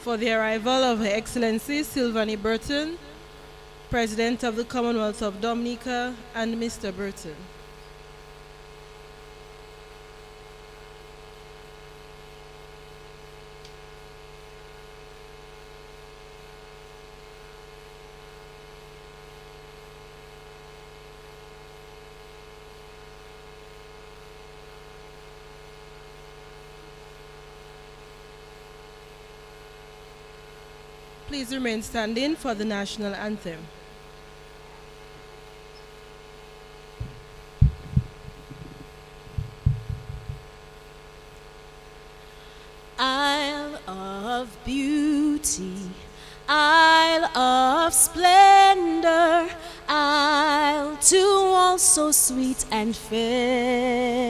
for the arrival of Her Excellency Sylvanie Burton, President of the Commonwealth of Dominica, and Mr. Burton. Please remain standing for the national anthem. Isle of beauty, isle of splendor, isle to all so sweet and fair.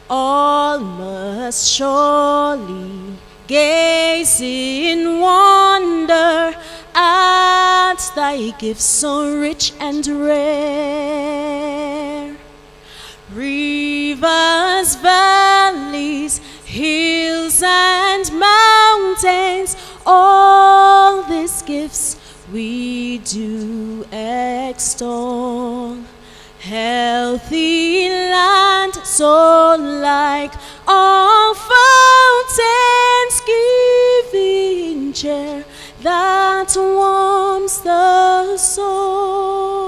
All must surely gaze in wonder at thy gifts so rich and rare. Rivers, valleys, hills and mountains, all these gifts we do extol. Healthy land, so like all fountains, giving cheer that warms the soul.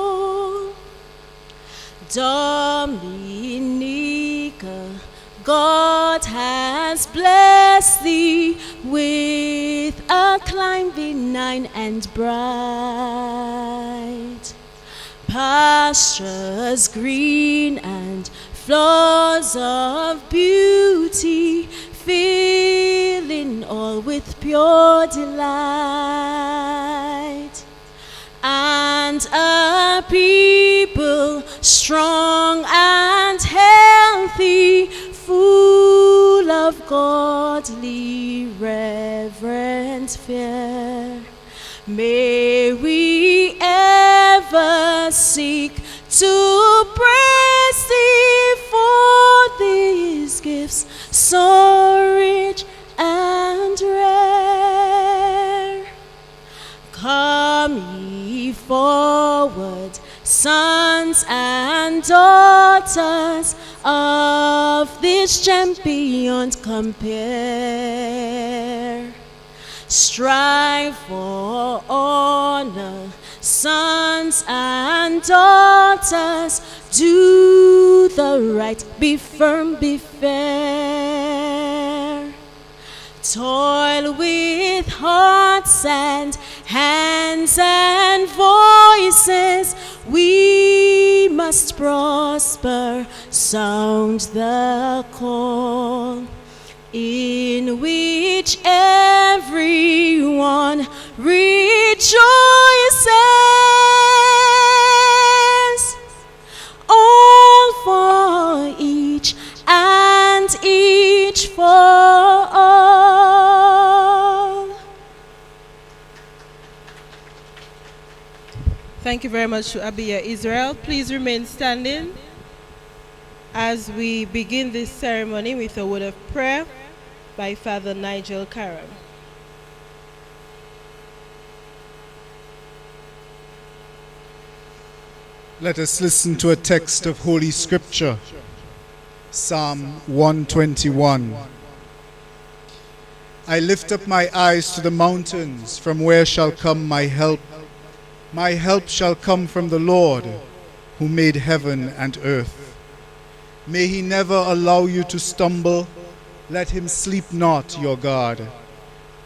Dominica, God has blessed thee with a clime benign and bright, pastures green and floods of beauty, filling all with pure delight, and a people strong and healthy, full of godly reverent fear. May we ever seek to praise thee for these gifts so rich and rare. Come ye forward, sons and daughters of this gem beyond compare. Strive for honor, sons and daughters, do the right, be firm, be fair. Toil with hearts and hands and voices, we must prosper, sound the call, in which everyone rejoices, all for each and each for all. Thank you very much to Abiya Israel. Please remain standing as we begin this ceremony with a word of prayer by Father Nigel Karam. Let us listen to a text of Holy Scripture, Psalm 121. I lift up my eyes to the mountains, from where shall come my help? My help shall come from the Lord, who made heaven and earth. May he never allow you to stumble. Let him sleep not, your God.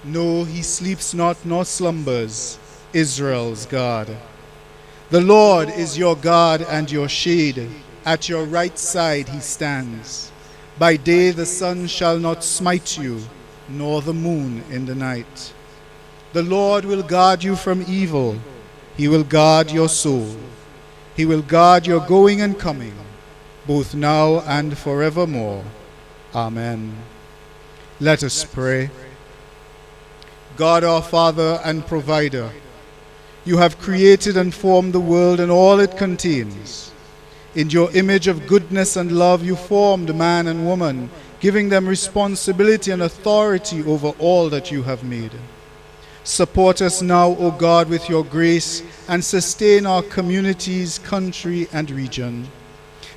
No, he sleeps not nor slumbers, Israel's God. The Lord is your God and your shade. At your right side he stands. By day the sun shall not smite you, nor the moon in the night. The Lord will guard you from evil. He will guard your soul. He will guard your going and coming, both now and forevermore. Amen. Let us pray. God, our Father and Provider, you have created and formed the world and all it contains. In your image of goodness and love, you formed man and woman giving them responsibility and authority over all that you have made. Support us now, O God, with your grace, and sustain our communities, country, and region.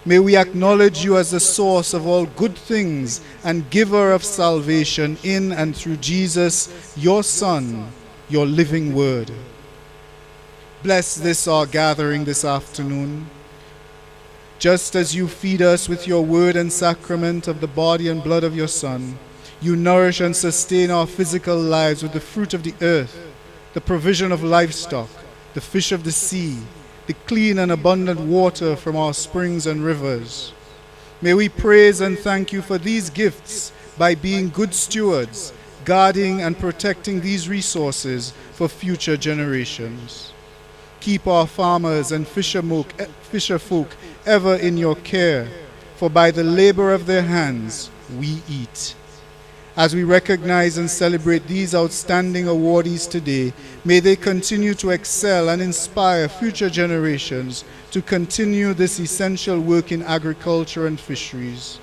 May we acknowledge you as the source of all good things and giver of salvation in and through Jesus, your Son, your living word. Bless this our gathering this afternoon. Just as you feed us with your word and sacrament of the body and blood of your Son, you nourish and sustain our physical lives with the fruit of the earth, the provision of livestock, the fish of the sea, the clean and abundant water from our springs and rivers. May we praise and thank you for these gifts by being good stewards, guarding and protecting these resources for future generations. Keep our farmers and fisherfolk ever in your care, for by the labor of their hands we eat. As we recognize and celebrate these outstanding awardees today, may they continue to excel and inspire future generations to continue this essential work in agriculture and fisheries.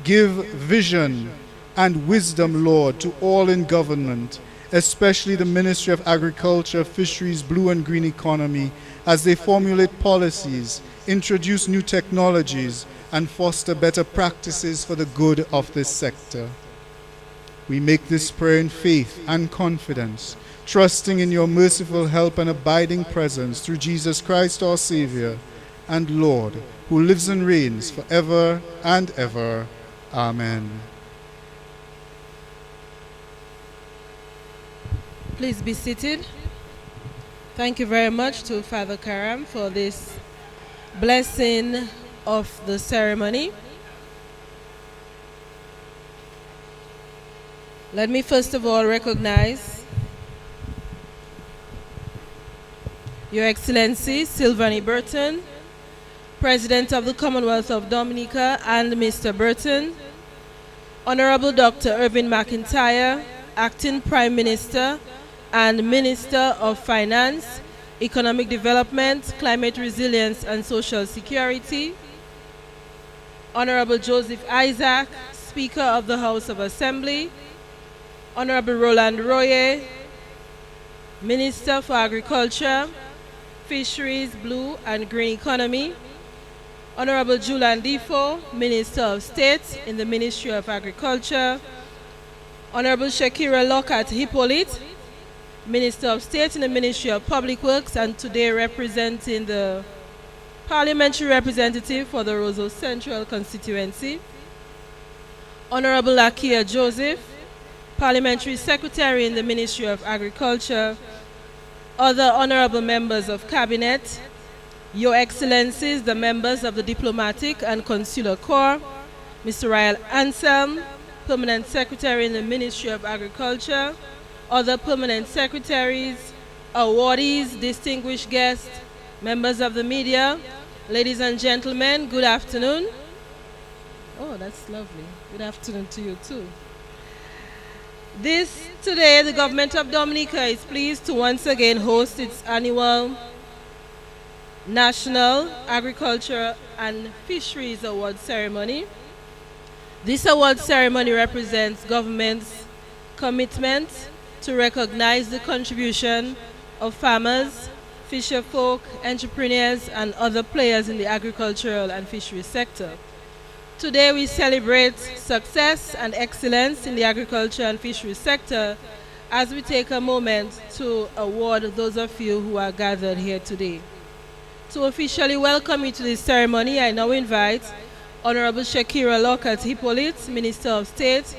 Give vision and wisdom, Lord, to all in government, especially the Ministry of Agriculture, Fisheries, Blue and Green Economy, as they formulate policies, introduce new technologies, and foster better practices for the good of this sector. We make this prayer in faith and confidence, trusting in your merciful help and abiding presence through Jesus Christ our Savior and Lord, who lives and reigns forever and ever. Amen. Please be seated. Thank you very much to Father Karam for this blessing of the ceremony. Let me first of all recognize Your Excellency Sylvanie Burton, President of the Commonwealth of Dominica, and Mr. Burton, Honorable Dr. Irvin McIntyre, Acting Prime Minister and Minister of Finance, Economic Development, Climate Resilience and Social Security, Honorable Joseph Isaac, Speaker of the House of Assembly, Honorable Roland Royer, Minister for Agriculture, Fisheries, Blue and Green Economy, Honorable Julian Defoe, Minister of State in the Ministry of Agriculture, Honorable Shakira Lockhart Hippolyte, Minister of State in the Ministry of Public Works, and today representing the Parliamentary Representative for the Roseau Central Constituency, Honorable Akia Joseph, Parliamentary Secretary in the Ministry of Agriculture, other honorable members of Cabinet, Your Excellencies, the members of the Diplomatic and Consular Corps, Mr. Ryle Anselm, Permanent Secretary in the Ministry of Agriculture, other permanent secretaries, awardees, distinguished guests, members of the media, ladies and gentlemen, good afternoon. Oh, that's lovely. Good afternoon to you too. Today, the government of Dominica is pleased to once again host its annual National Agriculture and Fisheries Award ceremony. This award ceremony represents government's commitment to recognize the contribution of farmers, fisherfolk, entrepreneurs, and other players in the agricultural and fisheries sector. Today we celebrate success and excellence in the agriculture and fisheries sector as we take a moment to award those of you who are gathered here today. To officially welcome you to this ceremony, I now invite Honorable Shakira Lockhart Hippolyte, Minister of State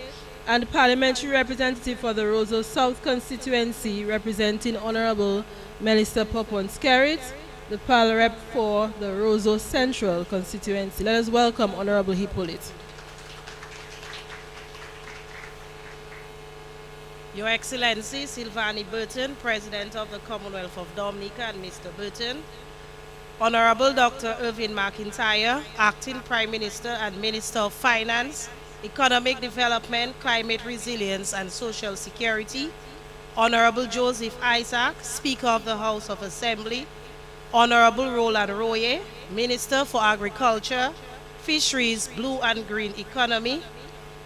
and Parliamentary Representative for the Roseau South Constituency, representing Honorable Melissa Popon-Skerrit, the Pal Rep for the Roseau Central Constituency. Let us welcome Honorable Hippolyte. Your Excellency Sylvanie Burton, President of the Commonwealth of Dominica, and Mr. Burton, Honorable Dr. Irvin McIntyre, Acting Prime Minister and Minister of Finance, Economic Development, Climate Resilience and Social Security, Honorable Joseph Isaac, Speaker of the House of Assembly, Honorable Roland Royer, Minister for Agriculture, Fisheries, Blue and Green Economy,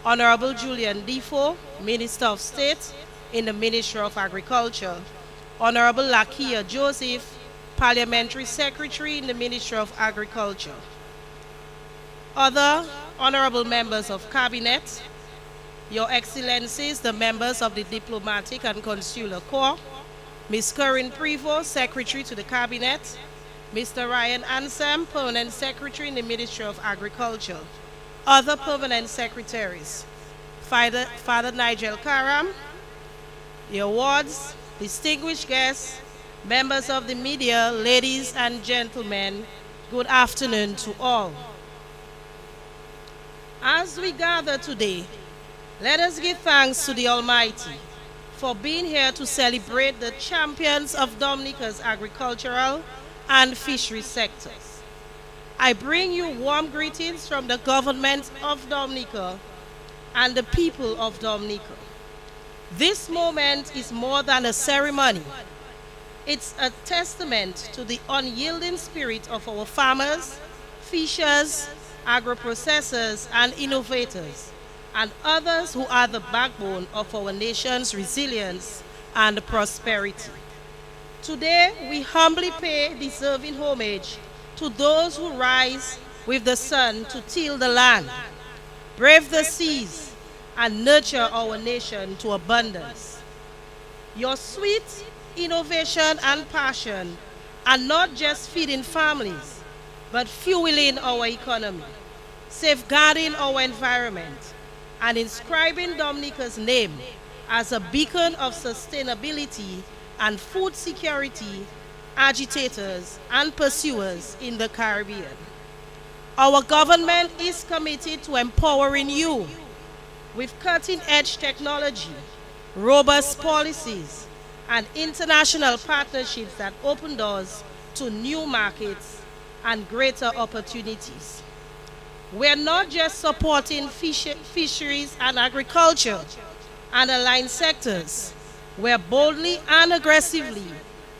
Honorable Julian Defoe, Minister of State in the Ministry of Agriculture. Honorable Lakia Joseph, Parliamentary Secretary in the Ministry of Agriculture. Other honorable members of Cabinet, Your Excellencies, the members of the Diplomatic and Consular Corps, Ms. Corinne Prevost, Secretary to the Cabinet, Mr. Ryan Ansem, Permanent Secretary in the Ministry of Agriculture, other permanent secretaries, Father Nigel Karam, the awards, distinguished guests, members of the media, ladies and gentlemen, good afternoon to all. As we gather today, let us give thanks to the Almighty for being here to celebrate the champions of Dominica's agricultural and fishery sectors. I bring you warm greetings from the government of Dominica and the people of Dominica. This moment is more than a ceremony. It's a testament to the unyielding spirit of our farmers, fishers, agro-processors, and innovators, and others who are the backbone of our nation's resilience and prosperity. Today, we humbly pay deserving homage to those who rise with the sun to till the land, brave the seas, and nurture our nation to abundance. Your sweet innovation and passion are not just feeding families, but fueling our economy, safeguarding our environment, and inscribing Dominica's name as a beacon of sustainability and food security agitators and pursuers in the Caribbean. Our government is committed to empowering you with cutting-edge technology, robust policies, and international partnerships that open doors to new markets and greater opportunities. We're not just supporting fisheries and agriculture and aligned sectors. We're boldly and aggressively,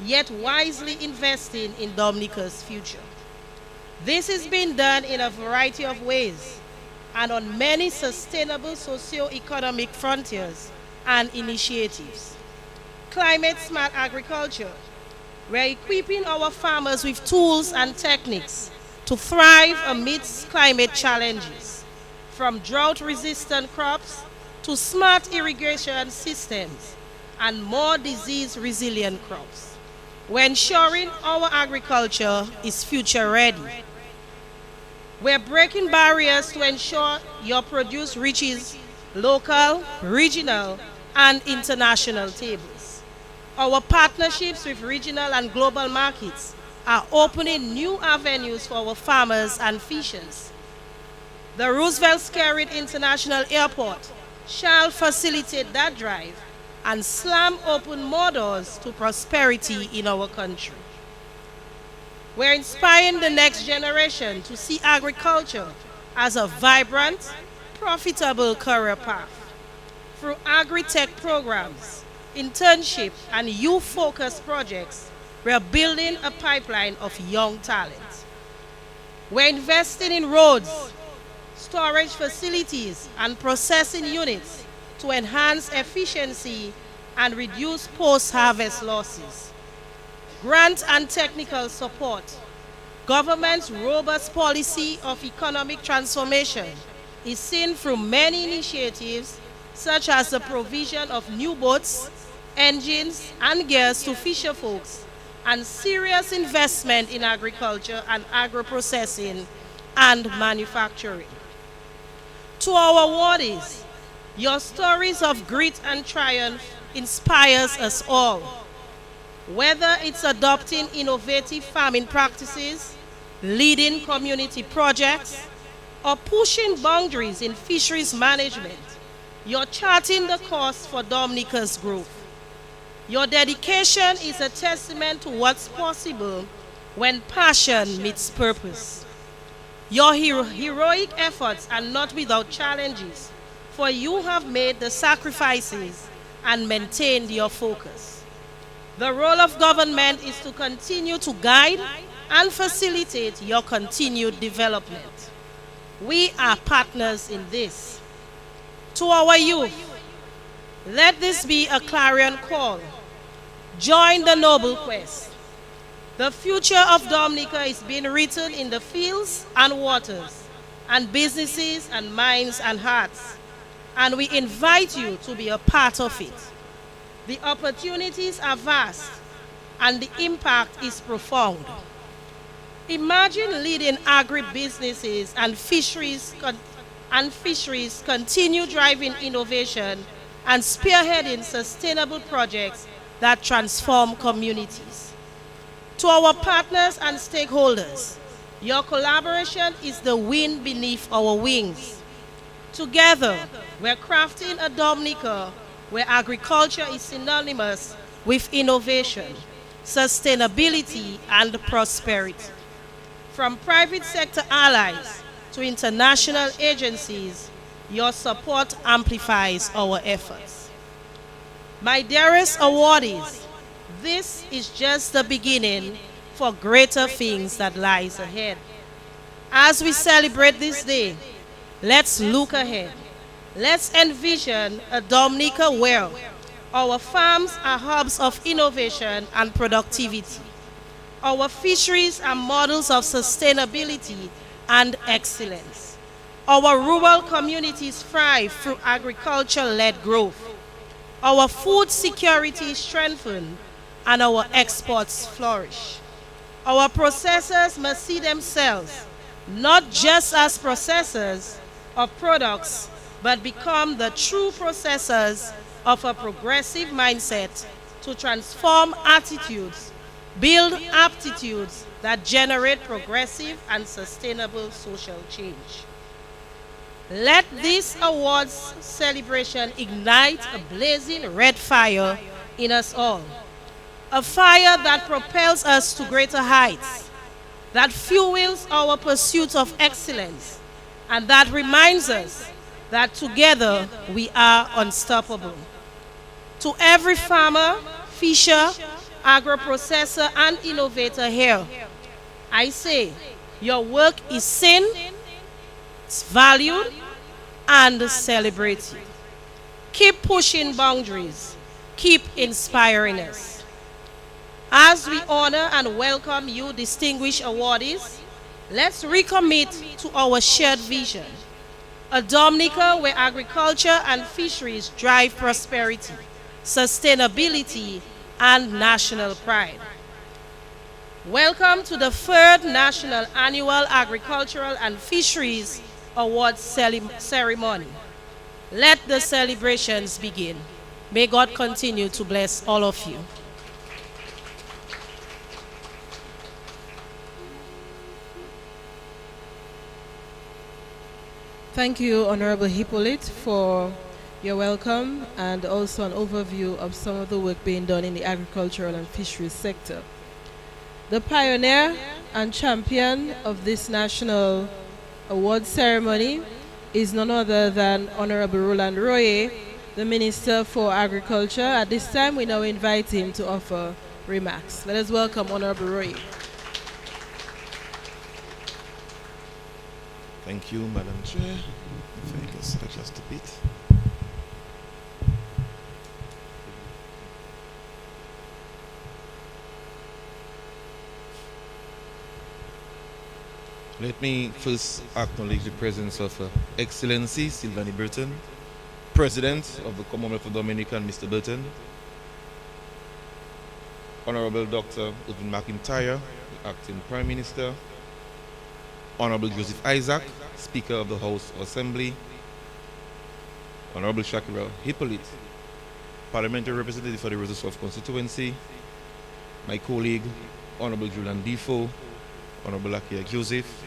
yet wisely investing in Dominica's future. This is being done in a variety of ways and on many sustainable socio-economic frontiers and initiatives. Climate-smart agriculture. We're equipping our farmers with tools and techniques to thrive amidst climate challenges, from drought-resistant crops to smart irrigation systems and more disease-resilient crops. We're ensuring our agriculture is future-ready. We're breaking barriers to ensure your produce reaches local, regional, and international tables. Our partnerships with regional and global markets are opening new avenues for our farmers and fishers. The Roosevelt Skerrit International Airport shall facilitate that drive and slam open more doors to prosperity in our country. We're inspiring the next generation to see agriculture as a vibrant, profitable career path. Through agri-tech programs, internship, and youth-focused projects, we're building a pipeline of young talent. We're investing in roads, storage facilities, and processing units to enhance efficiency and reduce post-harvest losses. Grant and technical support. Government's robust policy of economic transformation is seen through many initiatives such as the provision of new boats, engines, and gears to fisher folks, and serious investment in agriculture and agro-processing and manufacturing. To our awardees, your stories of grit and triumph inspires us all. Whether it's adopting innovative farming practices, leading community projects, or pushing boundaries in fisheries management, you're charting the course for Dominica's growth. Your dedication is a testament to what's possible when passion meets purpose. Your heroic efforts are not without challenges, for you have made the sacrifices and maintained your focus. The role of government is to continue to guide and facilitate your continued development. We are partners in this. To our youth, let this be a clarion call. Join the noble quest. The future of Dominica is being written in the fields and waters, and businesses and minds and hearts. And we invite you to be a part of it. The opportunities are vast, and the impact is profound. Imagine leading agribusinesses and fisheries continue driving innovation and spearheading sustainable projects that transform communities. To our partners and stakeholders, your collaboration is the wind beneath our wings. Together, we're crafting a Dominica where agriculture is synonymous with innovation, sustainability, and prosperity. From private sector allies to international agencies, your support amplifies our efforts. My dearest awardees, this is just the beginning for greater things that lies ahead. As we celebrate this day, let's look ahead. Let's envision a Dominica where our farms are hubs of innovation and productivity. Our fisheries are models of sustainability and excellence. Our rural communities thrive through agriculture-led growth. Our food security is strengthened and our exports flourish. Our processors must see themselves not just as processors of products, but become the true processors of a progressive mindset to transform attitudes, build aptitudes that generate progressive and sustainable social change. Let this awards celebration ignite a blazing red fire in us all. A fire that propels us to greater heights, that fuels our pursuit of excellence, and that reminds us that together we are unstoppable. To every farmer, fisher, agro-processor, and innovator here, I say, your work is seen, it's valued, and celebrated. Keep pushing boundaries. Keep inspiring us. As we honor and welcome you, distinguished awardees, let's recommit to our shared vision. A Dominica where agriculture and fisheries drive prosperity, sustainability, and national pride. Welcome to the third National Annual Agricultural and Fisheries Awards ceremony. Let the celebrations begin. May God continue to bless all of you. Thank you, Honorable Hippolyte, for your welcome and also an overview of some of the work being done in the agricultural and fisheries sector. The pioneer and champion of this national award ceremony is none other than Honorable Roland Royer, the Minister for Agriculture. At this time, we now invite him to offer remarks. Let us welcome Honorable Royer. Thank you, Madam Chair. If I just adjust a bit. Let me first acknowledge the presence of Excellency Sylvanie Burton, President of the Commonwealth of Dominica, Mr. Burton, Honorable Dr. Irvin McIntyre, the Acting Prime Minister, Honorable Joseph Isaac, Speaker of the House of Assembly, Honorable Shakira Hippolyte, Parliamentary Representative for the Reserve Constituency, my colleague, Honorable Julian Defoe, Honorable Lakia Joseph,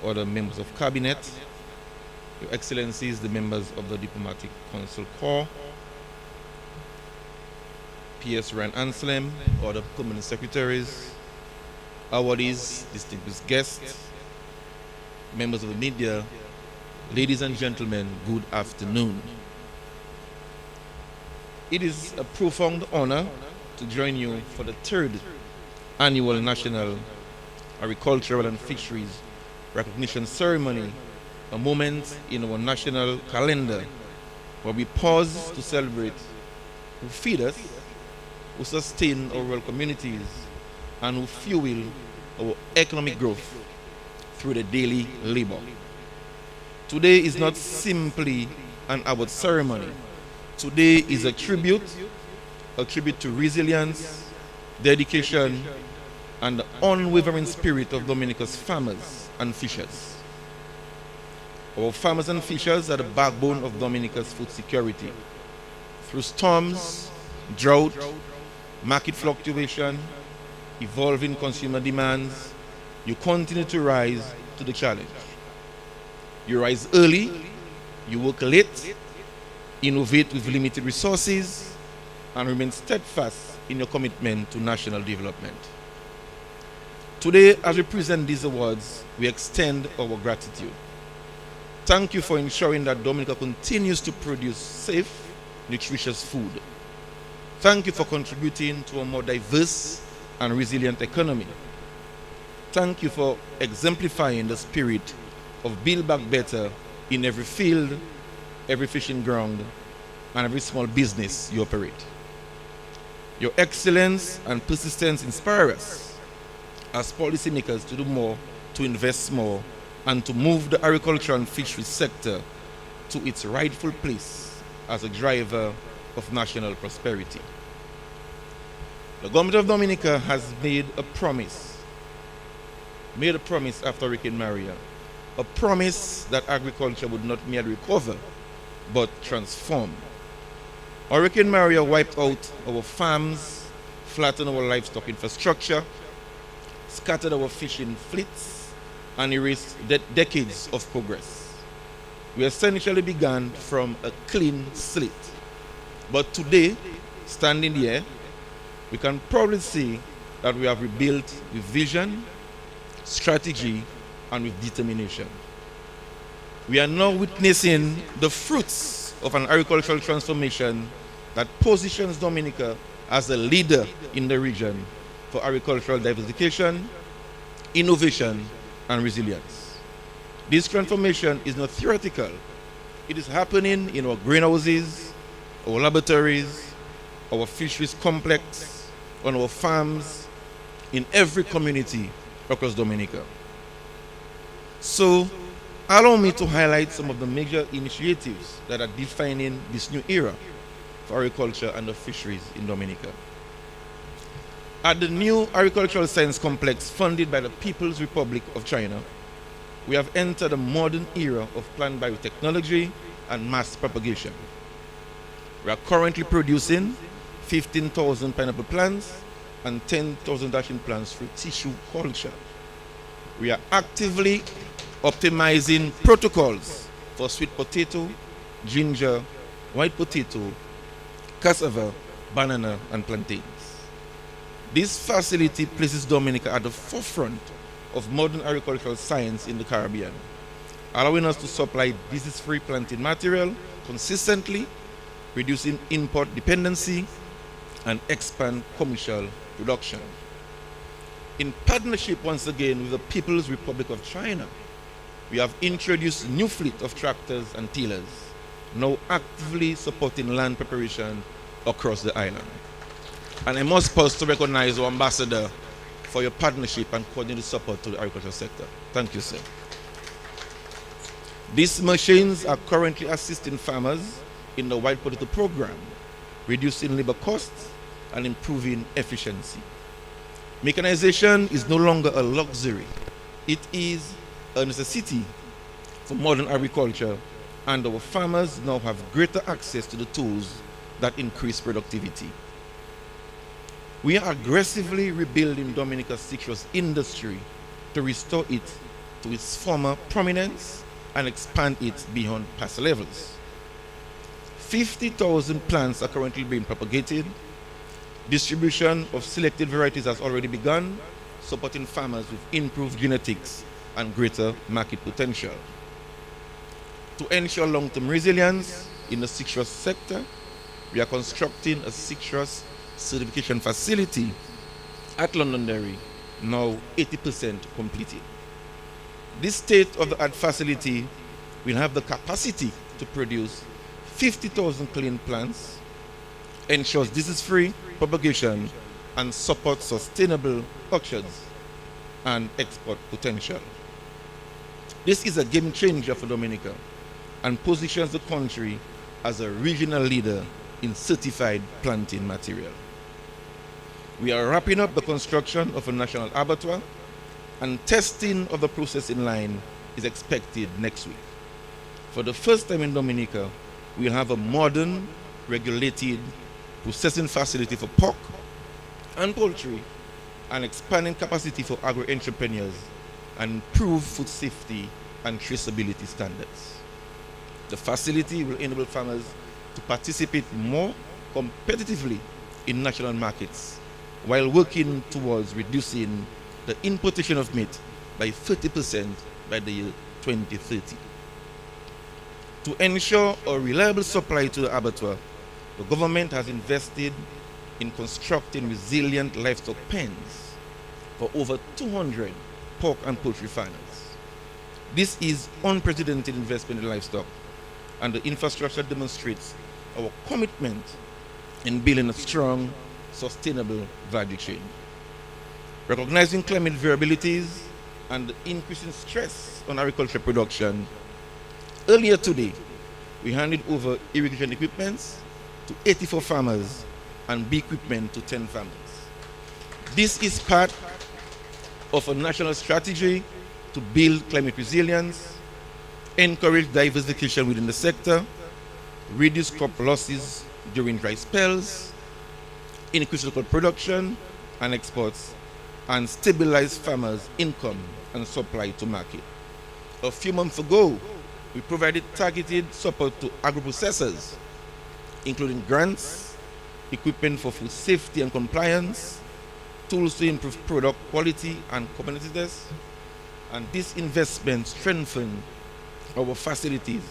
other members of Cabinet, Your Excellencies, the members of the Diplomatic Council Corps, P.S. Ryan Anselm, other permanent secretaries, awardees, distinguished guests, members of the media, ladies and gentlemen, good afternoon. It is a profound honor to join you for the third annual National Agricultural and Fisheries Recognition Ceremony, a moment in our national calendar where we pause to celebrate who feed us, who sustain our rural communities, and who fuel our economic growth through the daily labor. Today is not simply an award ceremony. Today is a tribute to resilience, dedication, and the unwavering spirit of Dominica's farmers and fishers. Our farmers and fishers are the backbone of Dominica's food security. Through storms, drought, market fluctuation, evolving consumer demands, you continue to rise to the challenge. You rise early, you work late, innovate with limited resources, and remain steadfast in your commitment to national development. Today, as we present these awards, we extend our gratitude. Thank you for ensuring that Dominica continues to produce safe, nutritious food. Thank you for contributing to a more diverse and resilient economy. Thank you for exemplifying the spirit of build back better in every field, every fishing ground, and every small business you operate. Your excellence and persistence inspire us as policymakers to do more, to invest more, and to move the agriculture and fisheries sector to its rightful place as a driver of national prosperity. The government of Dominica has made a promise after Hurricane Maria, a promise that agriculture would not merely recover, but transform. Hurricane Maria wiped out our farms, flattened our livestock infrastructure, scattered our fishing fleets, and erased decades of progress. We essentially began from a clean slate. But today, standing here, we can proudly say that we have rebuilt with vision, strategy, and with determination. We are now witnessing the fruits of an agricultural transformation that positions Dominica as a leader in the region for agricultural diversification, innovation, and resilience. This transformation is not theoretical. It is happening in our greenhouses, our laboratories, our fisheries complex, on our farms, in every community across Dominica. So, allow me to highlight some of the major initiatives that are defining this new era for agriculture and the fisheries in Dominica. At the new Agricultural Science Complex funded by the People's Republic of China, we have entered a modern era of plant biotechnology and mass propagation. We are currently producing 15,000 pineapple plants and 10,000 dashing plants through tissue culture. We are actively optimizing protocols for sweet potato, ginger, white potato, cassava, banana, and plantains. This facility places Dominica at the forefront of modern agricultural science in the Caribbean, allowing us to supply disease-free planting material consistently, reducing import dependency, and expand commercial production. In partnership once again with the People's Republic of China, we have introduced a new fleet of tractors and tillers, now actively supporting land preparation across the island. And I must pause to recognize our ambassador for your partnership and coordinated support to the agricultural sector. Thank you, sir. These machines are currently assisting farmers in the white potato program, reducing labor costs and improving efficiency. Mechanization is no longer a luxury. It is a necessity for modern agriculture, and our farmers now have greater access to the tools that increase productivity. We are aggressively rebuilding Dominica's citrus industry to restore it to its former prominence and expand it beyond past levels. 50,000 plants are currently being propagated. Distribution of selected varieties has already begun, supporting farmers with improved genetics and greater market potential. To ensure long-term resilience in the citrus sector, we are constructing a citrus certification facility at Londonderry, now 80% completed. This state-of-the-art facility will have the capacity to produce 50,000 clean plants, ensures disease-free propagation, and supports sustainable orchards and export potential. This is a game changer for Dominica and positions the country as a regional leader in certified planting material. We are wrapping up the construction of a national abattoir, and testing of the processing line is expected next week. For the first time in Dominica, we'll have a modern, regulated processing facility for pork and poultry, and expanding capacity for agro-entrepreneurs, and improve food safety and traceability standards. The facility will enable farmers to participate more competitively in national markets while working towards reducing the importation of meat by 30% by the year 2030. To ensure a reliable supply to the abattoir, the government has invested in constructing resilient livestock pens for over 200 pork and poultry farmers. This is unprecedented investment in livestock, and the infrastructure demonstrates our commitment in building a strong, sustainable value chain. Recognizing climate variabilities and the increasing stress on agricultural production, earlier today, we handed over irrigation equipment to 84 farmers and bee equipment to 10 farmers. This is part of a national strategy to build climate resilience, encourage diversification within the sector, reduce crop losses during dry spells, increase local production and exports, and stabilize farmers' income and supply to market. A few months ago, we provided targeted support to agro-processors, including grants, equipment for food safety and compliance, tools to improve product quality and competitiveness, and this investment strengthen our facilities,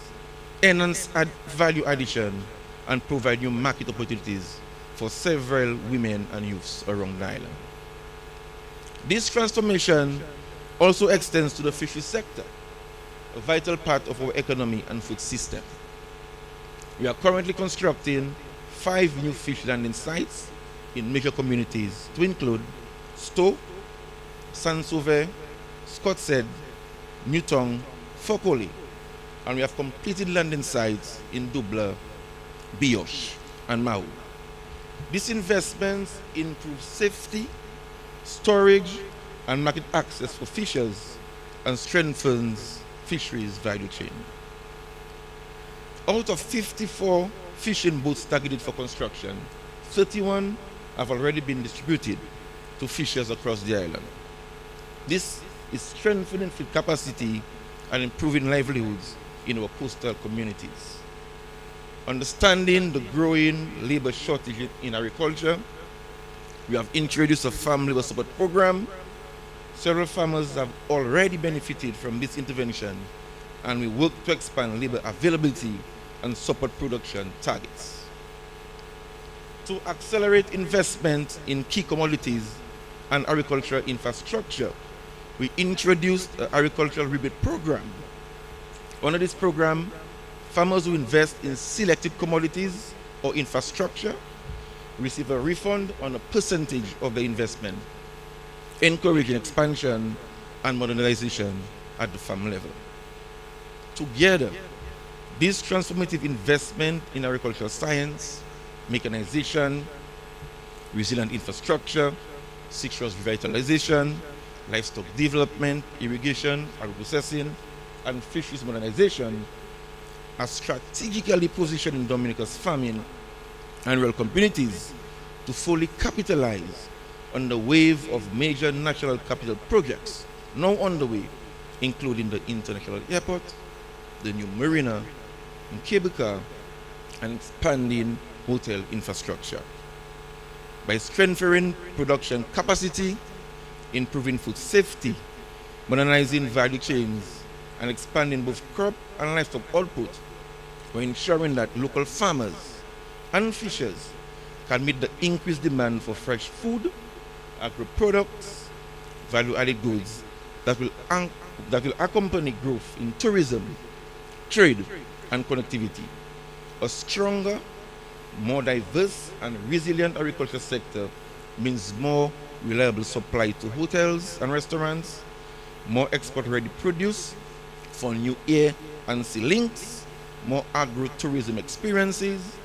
enhance value addition, and provide new market opportunities for several women and youths around the island. This transformation also extends to the fisheries sector, a vital part of our economy and food system. We are currently constructing 5 new fish landing sites in major communities to include Stowe, Saint-Sauveur, Scotshead, Newton, Fokoli, and we have completed landing sites in Dubla, Bioche, and Mau. These investments improve safety, storage, and market access for fishers and strengthens fisheries value chain. Out of 54 fishing boats targeted for construction, 31 have already been distributed to fishers across the island. This is strengthening fleet capacity and improving livelihoods in our coastal communities. Understanding the growing labor shortage in agriculture, we have introduced a farm labor support program. Several farmers have already benefited from this intervention, and we work to expand labor availability and support production targets. To accelerate investment in key commodities and agricultural infrastructure, we introduced an agricultural rebate program. Under this program, farmers who invest in selected commodities or infrastructure receive a refund on a percentage of the investment, encouraging expansion and modernization at the farm level. Together, this transformative investment in agricultural science, mechanization, resilient infrastructure, sectors revitalization, livestock development, irrigation, agro-processing, and fisheries modernization are strategically positioned in Dominica's farming and rural communities to fully capitalize on the wave of major national capital projects now underway, including the international airport, the new marina in cable car, and expanding hotel infrastructure. By strengthening production capacity, improving food safety, modernizing value chains, and expanding both crop and livestock output, we're ensuring that local farmers and fishers can meet the increased demand for fresh food, agro-products, value-added goods that will accompany growth in tourism, trade, and connectivity, A stronger, more diverse and resilient agriculture sector means more reliable supply to hotels and restaurants, more export-ready produce for new air and sea links, more agro-tourism experiences,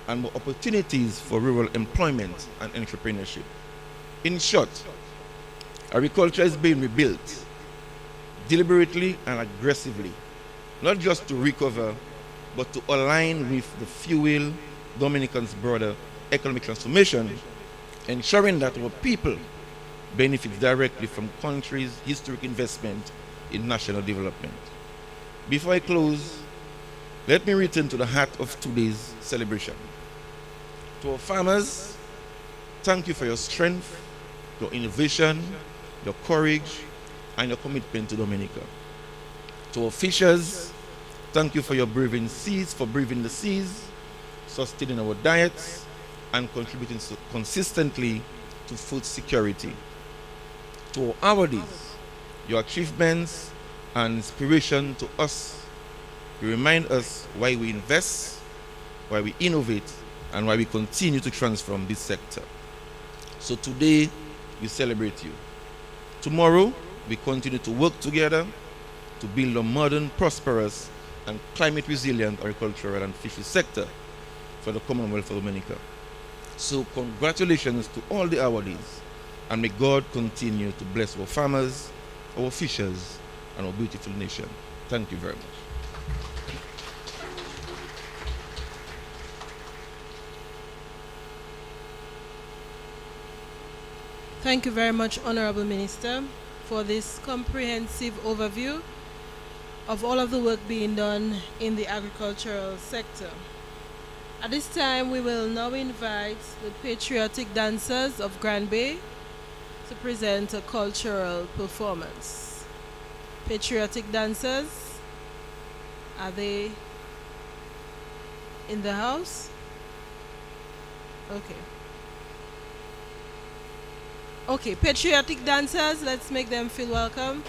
and more opportunities for rural employment and entrepreneurship. In short, agriculture is being rebuilt deliberately and aggressively, not just to recover, but to align with the fuel Dominican's broader economic transformation, ensuring that our people benefit directly from country's historic investment in national development. Before I close, let me return to the heart of today's celebration. To our farmers, thank you for your strength, your innovation, your courage, and your commitment to Dominica. To our fishers, thank you for your breathing the seas, sustaining our diets, and contributing consistently to food security. To our awardees, your achievements and inspiration to us. You remind us why we invest, why we innovate, and why we continue to transform this sector. So today, we celebrate you. Tomorrow, we continue to work together to build a modern, prosperous, and climate resilient agricultural and fisheries sector for the Commonwealth of Dominica. So congratulations to all the awardees, and may God continue to bless our farmers, our fishers, and our beautiful nation. Thank you very much. Thank you very much, Honorable Minister, for this comprehensive overview of all of the work being done in the agricultural sector. At this time, we will now invite the patriotic dancers of Grand Bay to present a cultural performance. Patriotic dancers, are they in the house? Okay. Okay, patriotic dancers, let's make them feel welcome.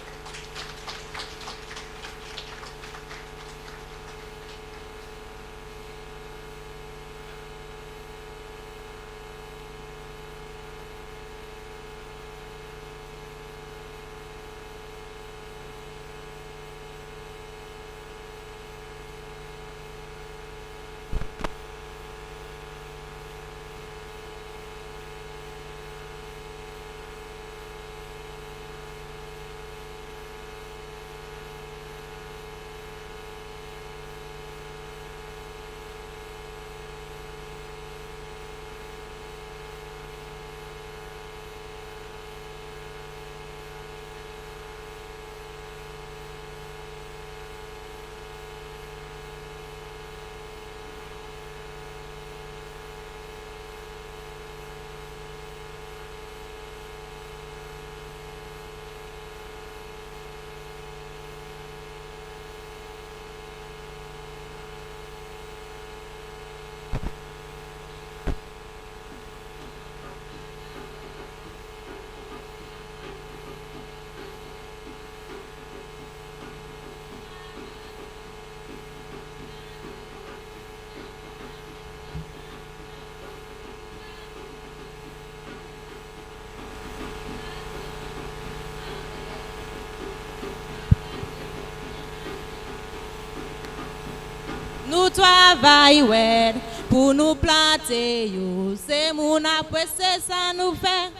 Nous travaillons pour nous planter, yo. C'est mon après ça nous fait,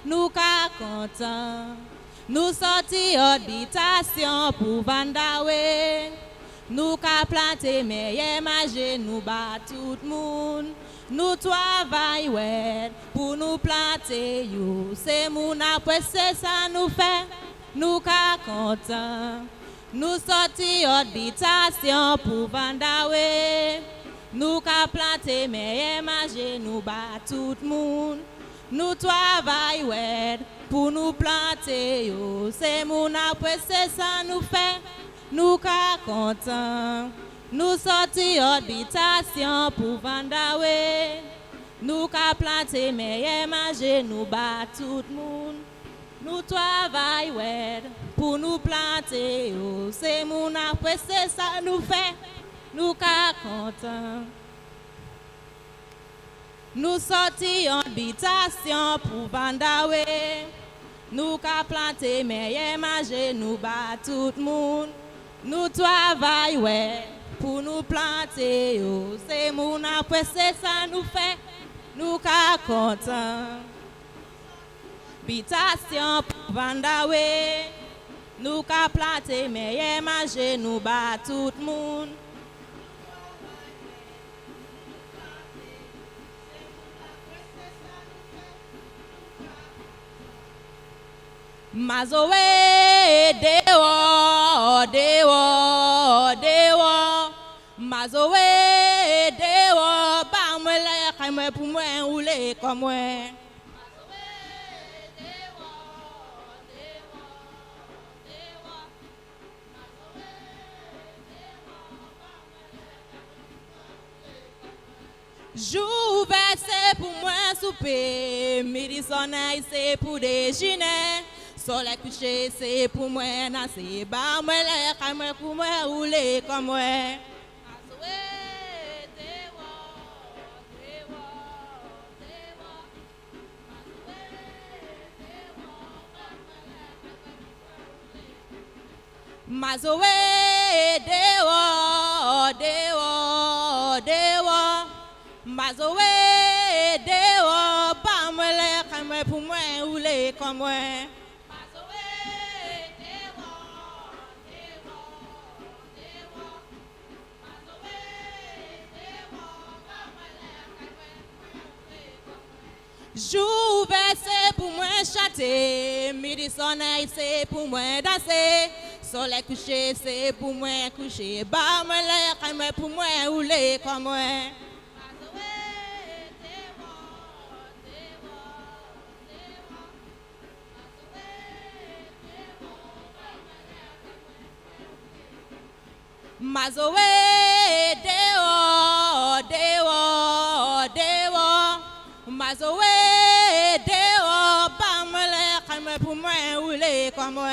nous ka content. Nous sortir habitation pour vandawe. Nous ka planter meilleur manger, nous bat tout le monde. Nous travaillons pour nous planter, yo. C'est mon après ça nous fait, nous ka content. Nous sortir habitation pour vandawe. Nous ka planter meilleur manger, nous bat tout le monde. Nous travaillons pour nous planter, yo. C'est mon après ça nous fait, nous ka content. Nous sortir habitation pour vandawe. Nous ka planter meilleur manger, nous bat tout le monde. Nous travaillons pour nous planter, oh. C'est mon après ça nous fait, nous ka content. Nous sortis en habitation pour Vandawe. Nous ka planter meilleur manger, nous bat tout le monde. Nous travaillons ouais, pour nous planter. Yo. C'est mon après c'est ça nous fait. Nous ka content. Habitation pour Vandawe. Nous ka planter meilleur manger, nous bat tout le monde. Mazoe dewo dewo Mazoe dewo ba moi la kay pour moi oulé comme moi Jou versé pour moi souper midi soleil c'est pour déjeuner soleil couché c'est pour moi c'est ba moi la kay pour moi oulé comme moi Mazoe dewo Mazoe dewo ba moi la kay pour moi oulé comme moi Jou versé pour moi chanter, midi soleil c'est pour moi danser, soleil couché c'est pour moi coucher, bah moi l'air pour moi rouler comme moi. Mazoe dewo Mazoe dewo ba moi l'air pour moi rouler comme moi.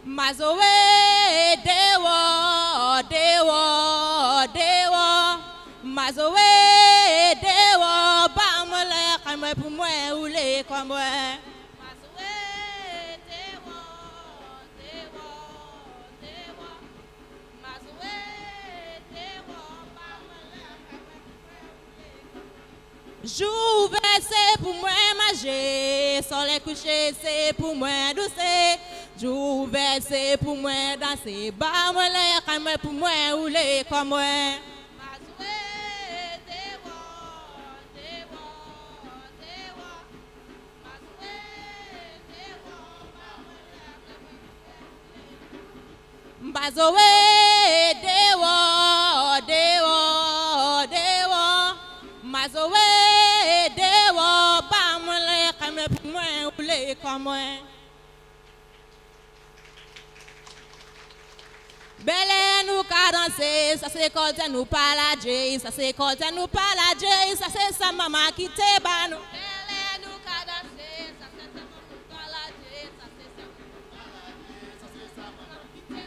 Mazoe dewo Mazoe dewo ba moi l'air pour moi rouler comme moi. Jou versé pour moi manger, soleil couché c'est pour moi doucer. Jou versé pour moi danser, bah moi l'air pour moi rouler comme moi. Mazoe dewo Mazoe dewo ba moi l'air pour moi rouler comme moi. Belle nous ka danser, ça c'est quand nous palager, ça c'est quand nous palager, ça c'est sa maman qui te ba nous. Belle nous ka danser, ça c'est sa maman palager, ça c'est sa maman qui te ba.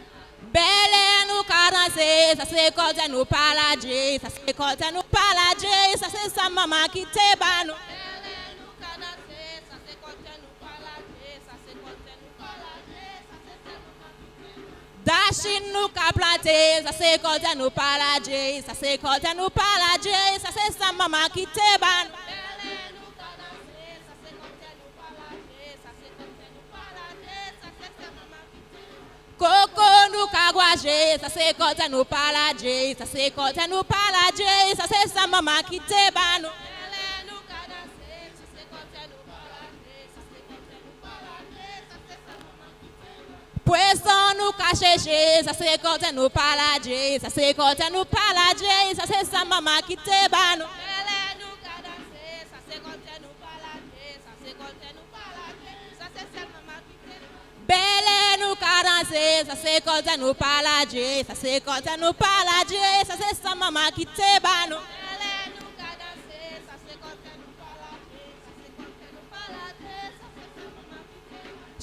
Belle nous ka danser, ça c'est quand nous palager, ça c'est quand nous palager, ça c'est sa maman qui te ba nous. Belle nous ka danser, ça c'est quand nous palager, ça c'est quand nous palager, ça c'est sa maman qui te ba. Dachin nous ka planter, ça c'est quand nous palager, ça c'est quand nous palager, ça c'est sa maman qui te ba nous. Belle nous ka danser, ça c'est quand nous palager, ça c'est quand nous palager, ça c'est sa maman qui te ba. Coco nous ka guager, ça c'est quand nous palager, ça c'est quand nous palager, ça c'est sa maman qui te ba nous. Belle nous ka danser, ça c'est quand nous palager, ça c'est quand nous palager, ça c'est sa maman qui te ba. Poisson nous ka chercher, ça c'est quand nous palager, ça c'est quand nous palager, ça c'est sa maman qui te ba nous. Belle nous ka danser, ça c'est quand nous palager, ça c'est quand nous palager, ça c'est sa maman qui te ba. Belle nous ka danser, ça c'est quand nous palager, ça c'est quand nous palager, ça c'est sa maman qui te ba nous. Belle nous ka danser, ça c'est quand nous palager, ça c'est quand nous palager, ça c'est sa maman.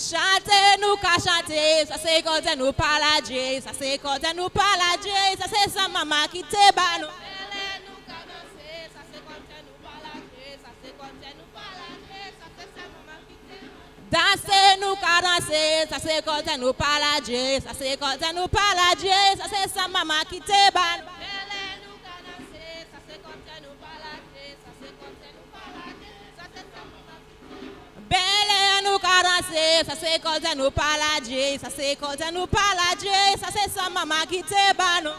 Chanter nous qu'à chanter, ça c'est quand nous parle à Dieu, ça c'est quand nous parle à Dieu, ça c'est sa maman qui te bat nous. Danser nous qu'à danser, ça c'est quand nous parle à Dieu, ça c'est quand nous parle à Dieu, ça c'est sa maman qui te bat nous. Belle nous qu'à danser, ça c'est quand nous parle à Dieu, ça c'est quand nous parle à Dieu, ça c'est sa maman qui te bat nous.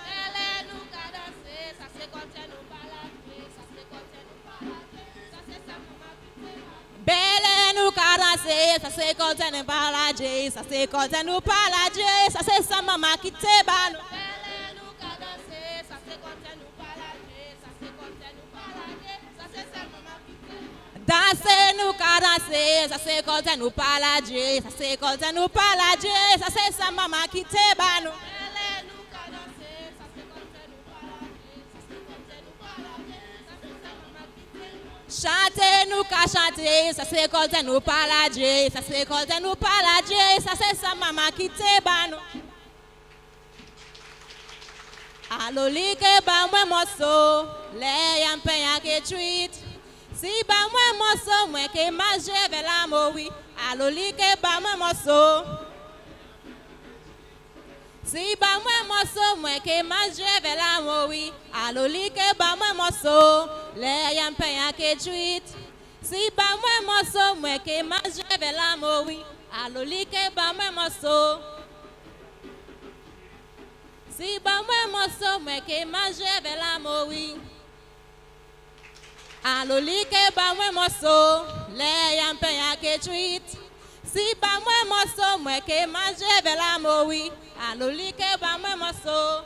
Belle nous qu'à danser, ça c'est quand nous parle à Dieu, ça c'est quand nous parle à Dieu, ça c'est sa maman qui te bat nous. Danser nous qu'à danser, ça c'est quand nous parle à Dieu, ça c'est quand nous parle à Dieu, ça c'est sa maman qui te bat nous. Chanter nous qu'à chanter, ça c'est quand nous parle à Dieu, ça c'est quand nous parle à Dieu, ça c'est sa maman qui te bat nous. Allo like ba moi mosso, les yam penya que tweet. Si ba moi mosso, moi que mange vers la moui. Allo like ba moi mosso. Si ba moi mosso, moi que mange vers la moui. Allo like ba moi mosso, les yam penya que tweet. Si ba moi mosso, moi que mange vers la moui. Allo like ba moi mosso. Si ba moi mosso, moi que mange vers la moui. Allo like ba moi mosso, les yam penya que tweet. Si ba moi mosso, moi que mange vers la moui. Allo like ba moi mosso.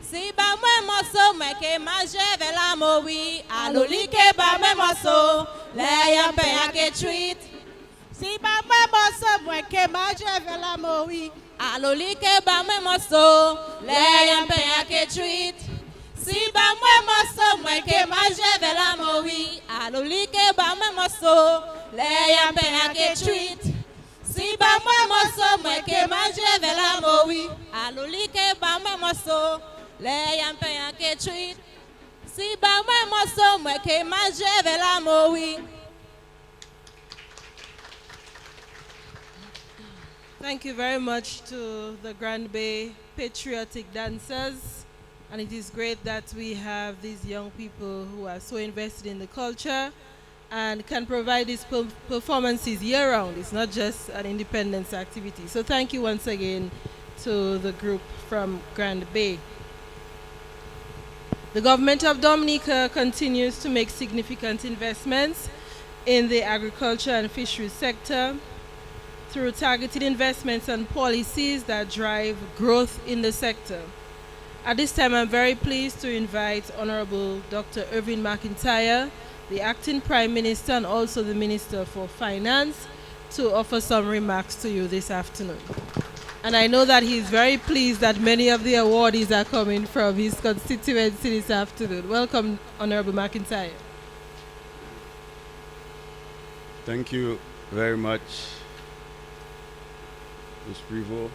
Si ba moi mosso, moi que mange vers la moui. Allo like ba moi mosso, les yam penya que tweet. Si ba moi mosso, moi que mange vers la moui. Allo like ba moi mosso, les yam penya que tweet. Si ba moi mosso, moi que mange vers la moui. Allo like ba moi mosso, les yam penya que tweet. Si ba moi mosso, moi que mange vers la moui. Allo like ba moi mosso, les yam penya que tweet. Si ba moi mosso, moi que mange vers la moui. Thank you very much to the Grand Bay patriotic dancers. And it is great that we have these young people who are so invested in the culture and can provide these performances year-round. It's not just an independence activity. So thank you once again to the group from Grand Bay. The government of Dominica continues to make significant investments in the agriculture and fisheries sector through targeted investments and policies that drive growth in the sector. At this time, I'm very pleased to invite Honorable Dr. Irvin McIntyre, the Acting Prime Minister and also the Minister for Finance, to offer some remarks to you this afternoon. And I know that he's very pleased that many of the awardees are coming from his constituency this afternoon. Welcome, Honorable McIntyre. Thank you very much, Ms. Prevo.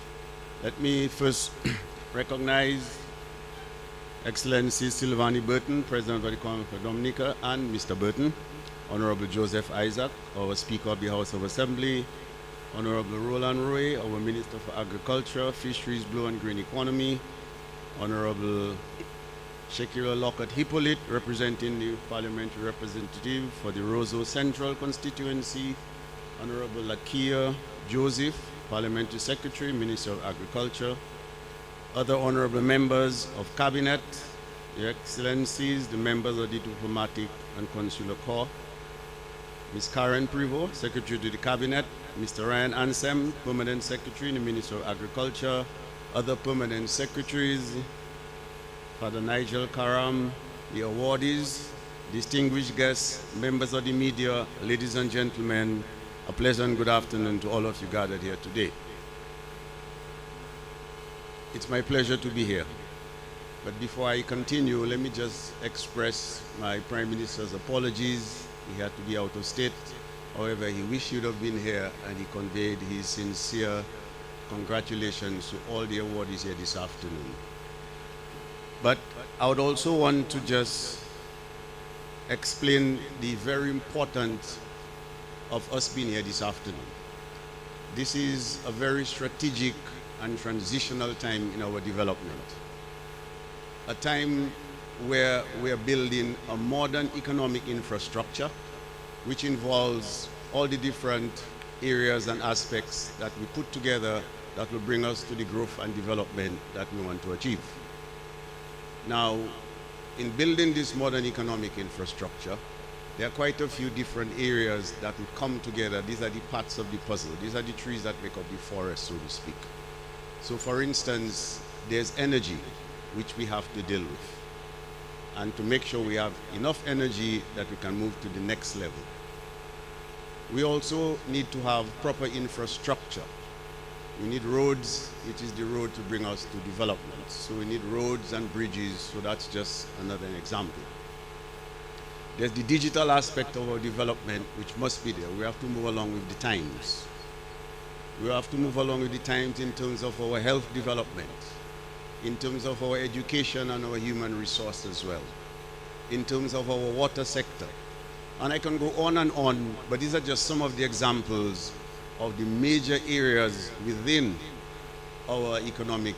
Let me first recognize Excellency Silvani Burton, President of the Commonwealth of Dominica, and Mr. Burton, Honorable Joseph Isaac, our Speaker of the House of Assembly, Honorable Roland Roy, our Minister for Agriculture, Fisheries, Blue and Green Economy, Honorable Shakira Lockhart Hippolyte, representing the Parliamentary Representative for the Roseau Central Constituency, Honorable Lakia Joseph, Parliamentary Secretary, Minister of Agriculture, other honorable members of Cabinet, Your Excellencies, the members of the Diplomatic and Consular Corps, Ms. Karen Prevo, Secretary to the Cabinet, Mr. Ryan Ansem, Permanent Secretary in the Ministry of Agriculture, other permanent secretaries, Father Nigel Karam, the awardees, distinguished guests, members of the media, ladies and gentlemen, a pleasant good afternoon to all of you gathered here today. It's my pleasure to be here. But before I continue, let me just express my Prime Minister's apologies. He had to be out of state However, he wished he'd have been here, and he conveyed his sincere congratulations to all the awardees here this afternoon. But I would also want to just explain the very importance of us being here this afternoon. This is a very strategic and transitional time in our development. A time where we are building a modern economic infrastructure which involves all the different areas and aspects that we put together that will bring us to the growth and development that we want to achieve. Now, in building this modern economic infrastructure, there are quite a few different areas that will come together. These are the parts of the puzzle. These are the trees that make up the forest, so to speak. So for instance, there's energy, which we have to deal with. And to make sure we have enough energy that we can move to the next level. We also need to have proper infrastructure. We need roads, which is the road to bring us to development. So we need roads and bridges, so that's just another example. There's the digital aspect of our development, which must be there. We have to move along with the times. We have to move along with the times in terms of our health development, in terms of our education and our human resource as well, in terms of our water sector. And I can go on, but these are just some of the examples of the major areas within our economic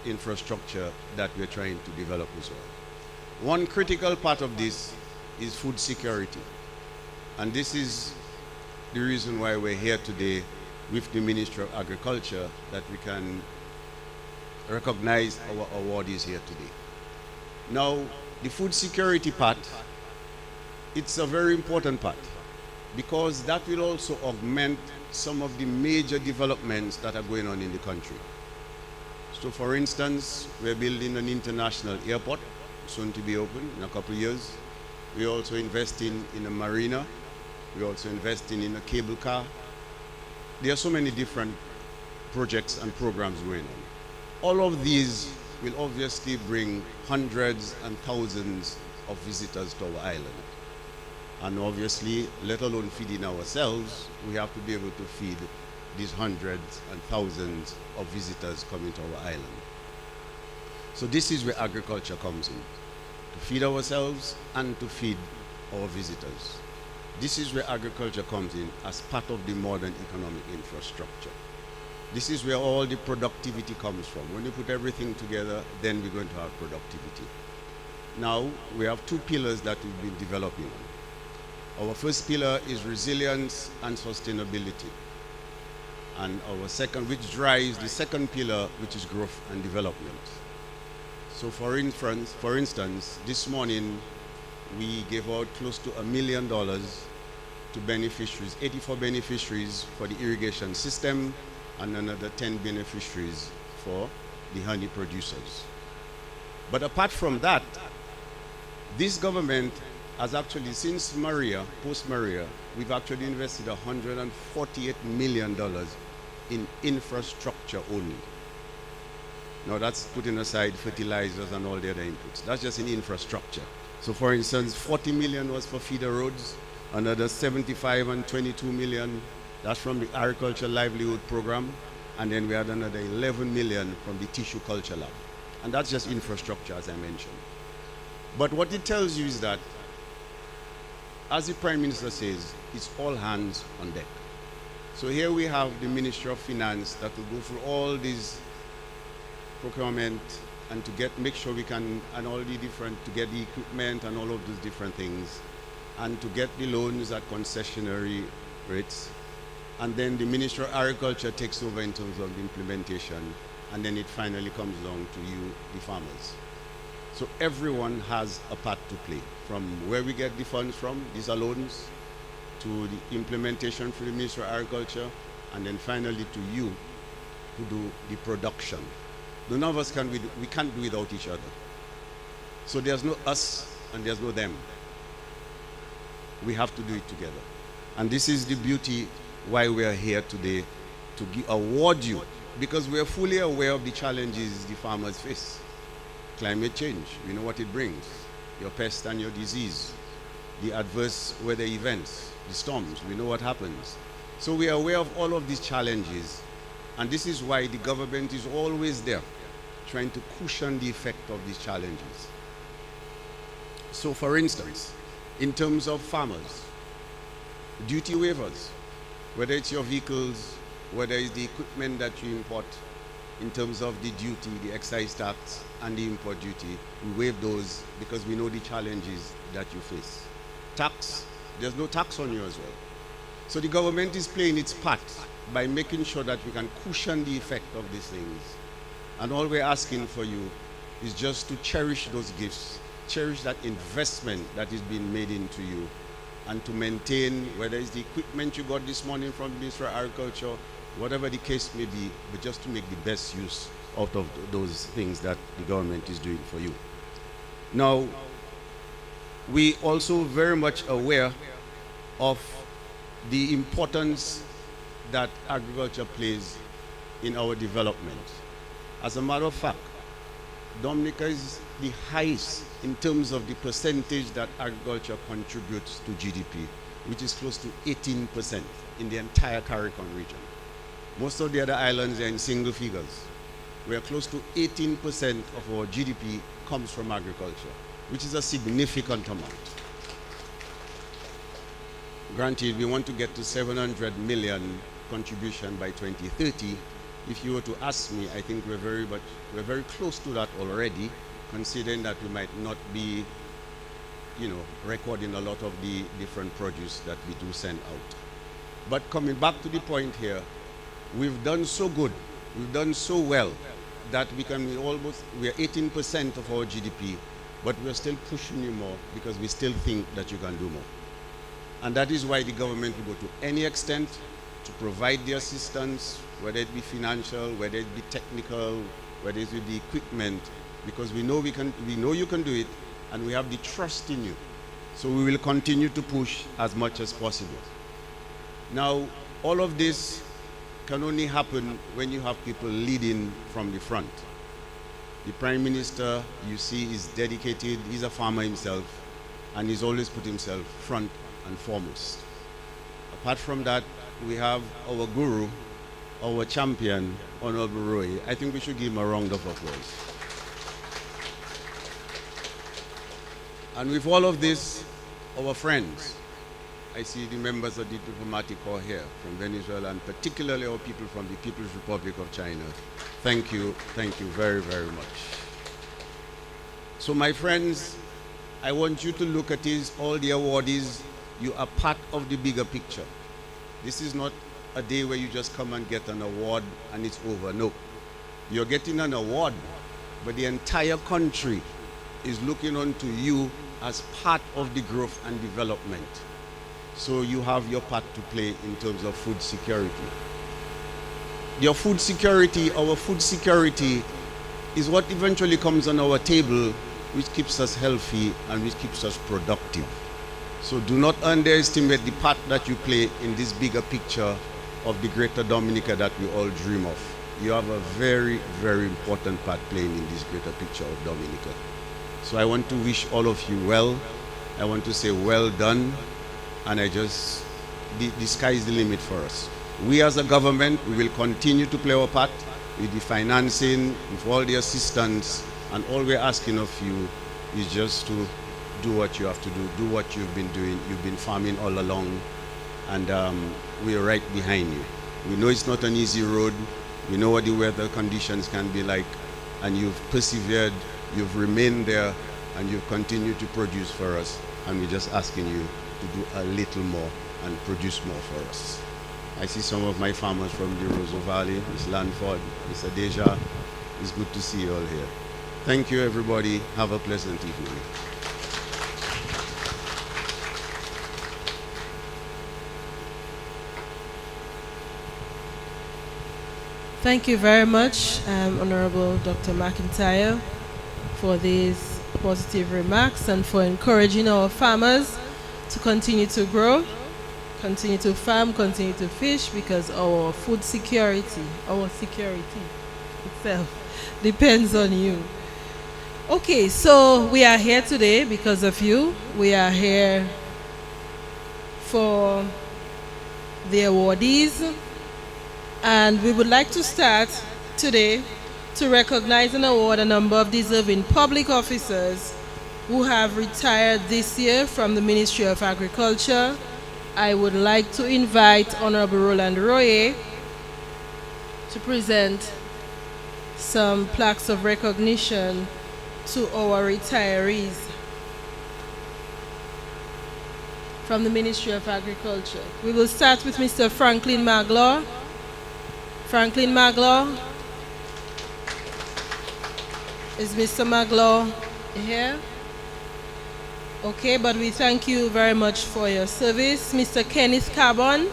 infrastructure that we're trying to develop as well. One critical part of this is food security. And this is the reason why we're here today with the Ministry of Agriculture, that we can recognize our awardees here today. Now, the food security part, it's a very important part because that will also augment some of the major developments that are going on in the country. So for instance, we're building an international airport, soon to be open in a couple of years. We're also investing in a marina. We're also investing in a cable car. There are so many different projects and programs going on. All of these will obviously bring hundreds and thousands of visitors to our island. And obviously, let alone feeding ourselves, we have to be able to feed these hundreds and thousands of visitors coming to our island. So this is where agriculture comes in, to feed ourselves and to feed our visitors. This is where agriculture comes in as part of the modern economic infrastructure. This is where all the productivity comes from. When you put everything together, then we're going to have productivity. Now, we have two pillars that we've been developing on. Our first pillar is resilience and sustainability. And our second, which drives the second pillar, which is growth and development. So for instance, this morning, we gave out close to $1 million to beneficiaries, 84 beneficiaries for the irrigation system, and another 10 beneficiaries for the honey producers. But apart from that, this government has actually, since Maria, post-Maria, we've actually invested $148 million in infrastructure only. Now that's putting aside fertilizers and all the other inputs. That's just in infrastructure. So for instance, 40 million was for feeder roads, another 75 and 22 million, that's from the agriculture livelihood program, and then we had another 11 million from the tissue culture lab. And that's just infrastructure, as I mentioned. But what it tells you is that, as the Prime Minister says, it's all hands on deck. So here we have the Ministry of Finance that will go through all these procurement and to make sure we can, and all the different, to get the equipment and all of those different things, and to get the loans at concessionary rates. And then the Ministry of Agriculture takes over in terms of the implementation, and then it finally comes down to you, the farmers. So everyone has a part to play, from where we get the funds from, these are loans, to the implementation for the Ministry of Agriculture, and then finally to you who do the production. None of us we can't do without each other. So there's no us and there's no them. We have to do it together. And this is the beauty why we are here today, to award you, because we are fully aware of the challenges the farmers face. Climate change, we know what it brings, your pest and your disease. the adverse weather events, the storms. We know what happens. So we are aware of all of these challenges, and this is why the government is always there, trying to cushion the effect of these challenges. So for instance, in terms of farmers, duty waivers, whether it's your vehicles, whether it's the equipment that you import, in terms of the duty, the excise tax, and the import duty, we waive those because we know the challenges that you face. Tax, there's no tax on you as well. So the government is playing its part by making sure that we can cushion the effect of these things. And all we're asking for you is just to cherish those gifts, cherish that investment that is being made into you, and to maintain, whether it's the equipment you got this morning from the Ministry of Agriculture, whatever the case may be, but just to make the best use out of those things that the government is doing for you. Now, we also very much aware of the importance that agriculture plays in our development. As a matter of fact, Dominica is the highest in terms of the percentage that agriculture contributes to GDP, which is close to 18% in the entire CARICOM region. Most of the other islands are in single figures. We are close to 18% of our GDP comes from agriculture, which is a significant amount. Granted, we want to get to 700 million contribution by 2030. If you were to ask me, I think we're very close to that already, considering that we might not be, recording a lot of the different produce that we do send out. But coming back to the point here, we've done so good, we've done so well that we are 18% of our GDP, but we're still pushing you more because we still think that you can do more. And that is why the government will go to any extent to provide the assistance, whether it be financial, whether it be technical, whether it be the equipment, because we know you can do it, and we have the trust in you. So we will continue to push as much as possible. Now, all of this can only happen when you have people leading from the front. The Prime Minister, you see, is dedicated, he's a farmer himself, and he's always put himself front and foremost. Apart from that, we have our guru, our champion, Honorable Roy. I think we should give him a round of applause. And with all of this, our friends, I see the members of the diplomatic corps here from Venezuela, and particularly our people from the People's Republic of China. Thank you very, very much. So my friends, I want you to look at this, all the awardees. You are part of the bigger picture. This is not a day where you just come and get an award and it's over. No. You're getting an award, but the entire country is looking on to you as part of the growth and development. So you have your part to play in terms of food security. Your food security, our food security, is what eventually comes on our table, which keeps us healthy and which keeps us productive. So do not underestimate the part that you play in this bigger picture of the greater Dominica that we all dream of. You have a very, very important part playing in this greater picture of Dominica. So I want to wish all of you well. I want to say well done. And the sky is the limit for us. We as a government, we will continue to play our part with the financing, with all the assistance, and all we're asking of you is just to do what you have to do what you've been doing. You've been farming all along, and we're right behind you. We know it's not an easy road. We know what the weather conditions can be like, and you've persevered, you've remained there, and you've continued to produce for us, and we're just asking you to do a little more and produce more for us. I see some of my farmers from the Roseau Valley, Ms. Lanford, Mr. Deja. It's good to see you all here. Thank you, everybody. Have a pleasant evening. Thank you very much, Honorable Dr. McIntyre, for these positive remarks and for encouraging our farmers to continue to grow, continue to farm, continue to fish, because our food security, our security itself depends on you. Okay, so we are here today because of you. We are here for the awardees. And we would like to start today to recognize and award a number of deserving public officers who have retired this year from the Ministry of Agriculture. I would like to invite Honorable Roland Royer to present some plaques of recognition to our retirees from the Ministry of Agriculture. We will start with Mr. Franklin Maglaw. Franklin Maglaw. Is Mr. Maglaw here? Okay, but we thank you very much for your service. Mr. Kenneth Carbon.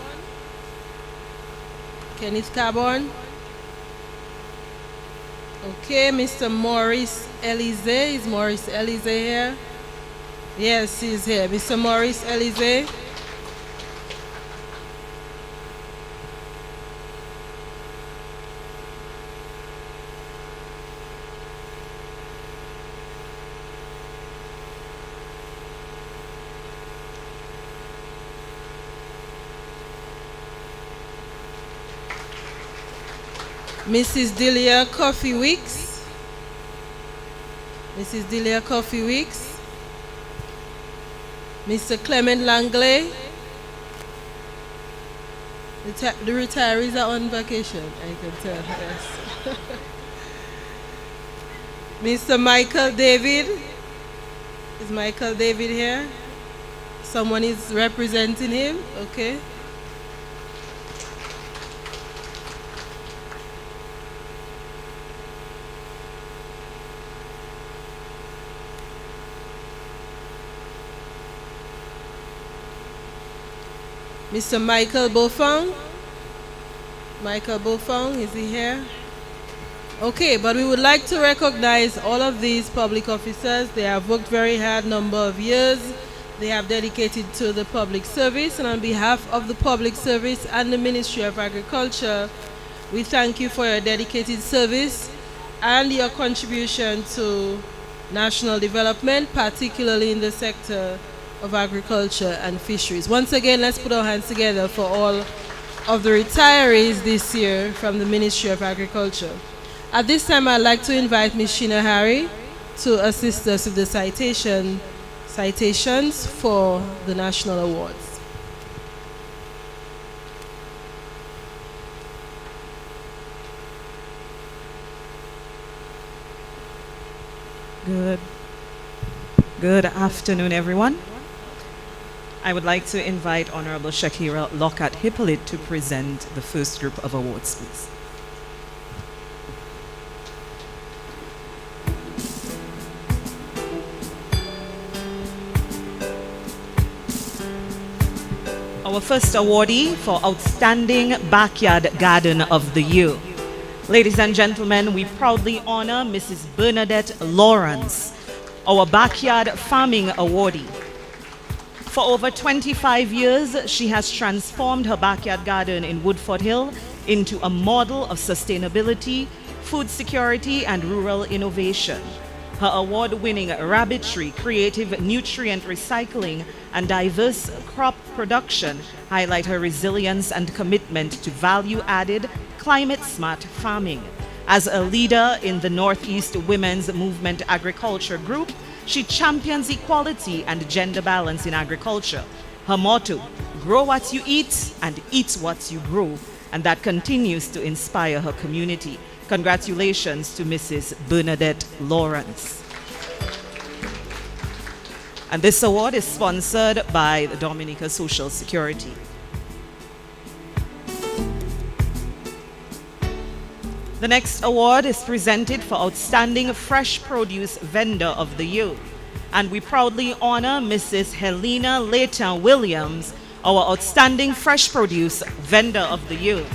Kenneth Carbon. Okay, Mr. Maurice Elize. Is Maurice Elize here? Yes, he's here. Mr. Maurice Elize. Mrs. Delia Coffee Weeks. Mrs. Delia Coffee Weeks. Mr. Clement Langley. The retirees are on vacation, I can tell. Yes. Mr. Michael David. Is Michael David here? Someone is representing him? Okay. Mr. Michael Bofong. Michael Bofong, is he here? Okay, but we would like to recognize all of these public officers. They have worked very hard number of years. They have dedicated to the public service, and on behalf of the public service and the Ministry of Agriculture, we thank you for your dedicated service and your contribution to national development, particularly in the sector of agriculture and fisheries. Once again, let's put our hands together for all of the retirees this year from the Ministry of Agriculture. At this time, I'd like to invite Ms. Sheena Harry to assist us with the citations for the national awards. Good afternoon, everyone. I would like to invite Honorable Shakira Lockhart Hippolyte to present the first group of awards, please. Our first awardee for Outstanding Backyard Garden of the Year. Ladies and gentlemen, we proudly honor Mrs. Bernadette Lawrence, our Backyard Farming Awardee. For over 25 years, she has transformed her backyard garden in Woodford Hill into a model of sustainability, food security, and rural innovation. Her award-winning rabbitry, creative nutrient recycling, and diverse crop production highlight her resilience and commitment to value-added, climate-smart farming. As a leader in the Northeast Women's Movement Agriculture Group, she champions equality and gender balance in agriculture. Her motto, grow what you eat and eat what you grow, and that continues to inspire her community. Congratulations to Mrs. Bernadette Lawrence. And this award is sponsored by the Dominica Social Security. The next award is presented for Outstanding Fresh Produce Vendor of the Year. And we proudly honor Mrs. Helena Leighton Williams, our Outstanding Fresh Produce Vendor of the Year.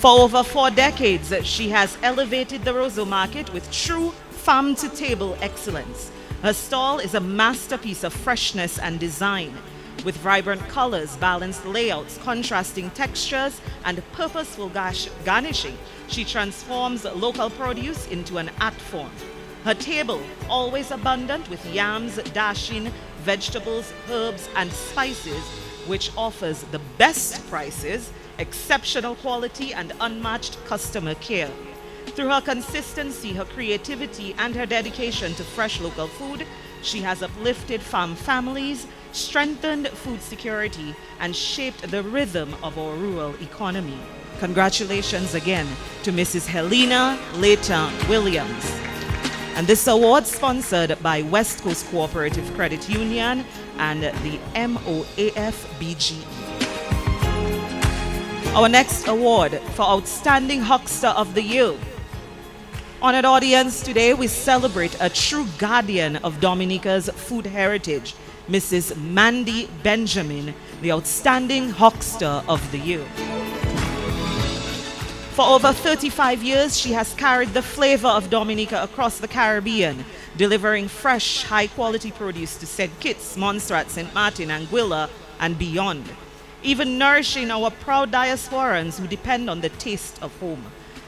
For over 4 decades, she has elevated the Roseau Market with true farm-to-table excellence. Her stall is a masterpiece of freshness and design. With vibrant colors, balanced layouts, contrasting textures, and purposeful garnishing, she transforms local produce into an art form. Her table, always abundant with yams, dashing, vegetables, herbs, and spices, which offers the best prices, exceptional quality, and unmatched customer care. Through her consistency, her creativity, and her dedication to fresh local food, she has uplifted farm families, strengthened food security, and shaped the rhythm of our rural economy. Congratulations again to Mrs. Helena Leta Williams. And this award sponsored by West Coast Cooperative Credit Union and the MOAF-BGE. Our next award for Outstanding Huckster of the Year. Honored audience, today we celebrate a true guardian of Dominica's food heritage, Mrs. Mandy Benjamin, the Outstanding Huckster of the Year. For over 35 years, she has carried the flavor of Dominica across the Caribbean, delivering fresh, high-quality produce to St. Kitts, Montserrat, St. Martin, Anguilla, and beyond, even nourishing our proud diasporans who depend on the taste of home.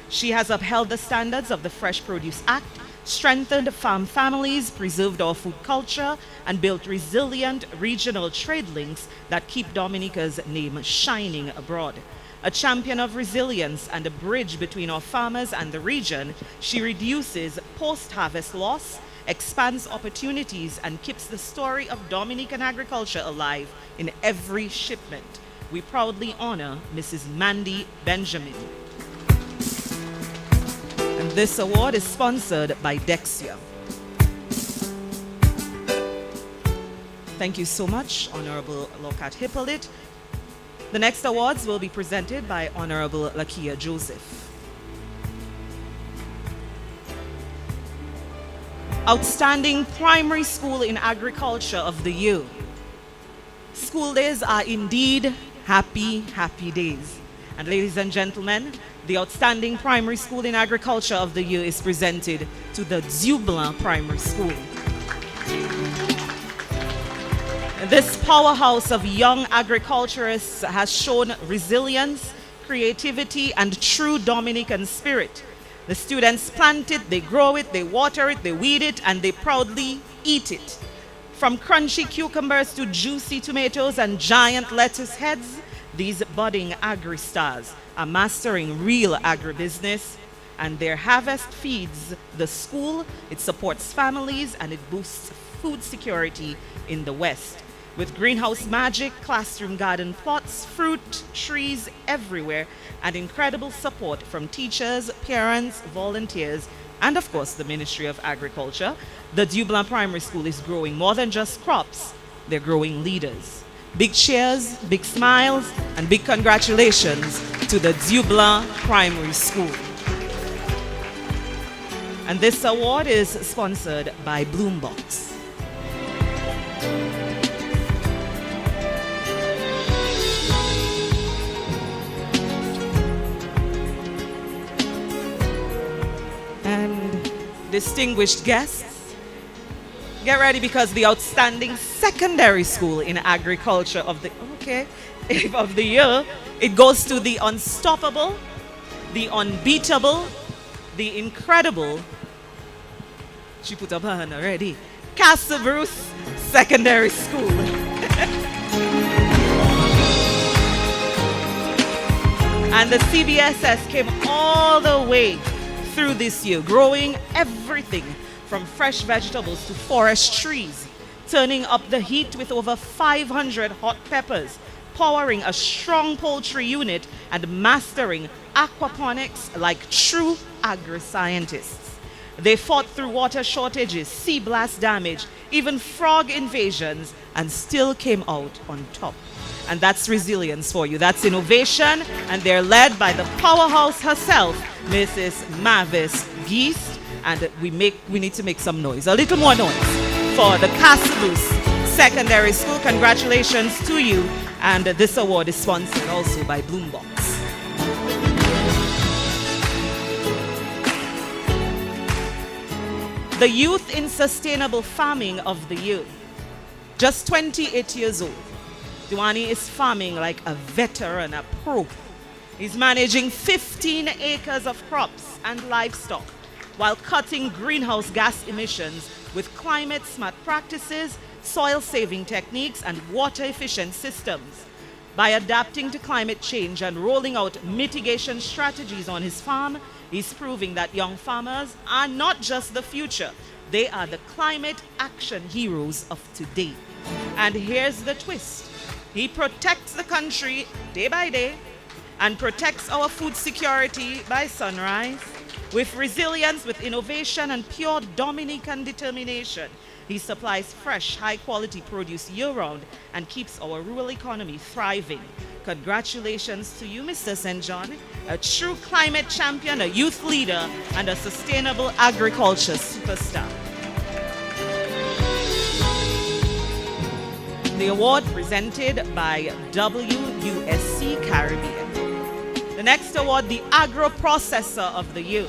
She has upheld the standards of the Fresh Produce Act, strengthened farm families, preserved our food culture, and built resilient regional trade links that keep Dominica's name shining abroad. A champion of resilience and a bridge between our farmers and the region, she reduces post-harvest loss, expands opportunities, and keeps the story of Dominican agriculture alive in every shipment. We proudly honor Mrs. Mandy Benjamin. And this award is sponsored by Dexia. Thank you so much, Honorable Lokat Hippolyte. The next awards will be presented by Honorable Lakia Joseph. Outstanding Primary School in Agriculture of the Year. School days are indeed happy, happy days. And ladies and gentlemen, the Outstanding Primary School in Agriculture of the Year is presented to the Dublin Primary School. This powerhouse of young agriculturists has shown resilience, creativity, and true Dominican spirit. The students plant it, they grow it, they water it, they weed it, and they proudly eat it. From crunchy cucumbers to juicy tomatoes and giant lettuce heads, these budding agri-stars are mastering real agribusiness, and their harvest feeds the school, it supports families, and it boosts food security in the West. With greenhouse magic, classroom garden plots, fruit trees everywhere, and incredible support from teachers, parents, volunteers, and of course the Ministry of Agriculture, the Dublin Primary School is growing more than just crops, they're growing leaders. Big cheers, big smiles, and big congratulations to the Dublin Primary School. And this award is sponsored by Bloombox. And distinguished guests, get ready because the Outstanding Secondary School in Agriculture of the year, it goes to the unstoppable, the unbeatable, the incredible, she put up her hand already, Castle Bruce Secondary School. And the CBSS came all the way through this year, growing everything from fresh vegetables to forest trees, turning up the heat with over 500 hot peppers, powering a strong poultry unit, and mastering aquaponics like true agri-scientists. They fought through water shortages, sea blast damage, even frog invasions, and still came out on top. And that's resilience for you. That's innovation, and they're led by the powerhouse herself, Mrs. Mavis Geist. And we need to make some noise, a little more noise for the Castle Secondary School. Congratulations to you. And this award is sponsored also by Bloombox. The Youth in Sustainable Farming of the Year. Just 28 years old, Duani is farming like a veteran, a pro. He's managing 15 acres of crops and livestock while cutting greenhouse gas emissions with climate-smart practices, soil-saving techniques, and water-efficient systems. By adapting to climate change and rolling out mitigation strategies on his farm, he's proving that young farmers are not just the future, they are the climate action heroes of today. And here's the twist. He protects the country day by day and protects our food security by sunrise. With resilience, with innovation, and pure Dominican determination, he supplies fresh, high-quality produce year-round and keeps our rural economy thriving. Congratulations to you, Mr. St. John, a true climate champion, a youth leader, and a sustainable agriculture superstar. The award presented by WUSC Caribbean. The next award, the Agro Processor of the Year.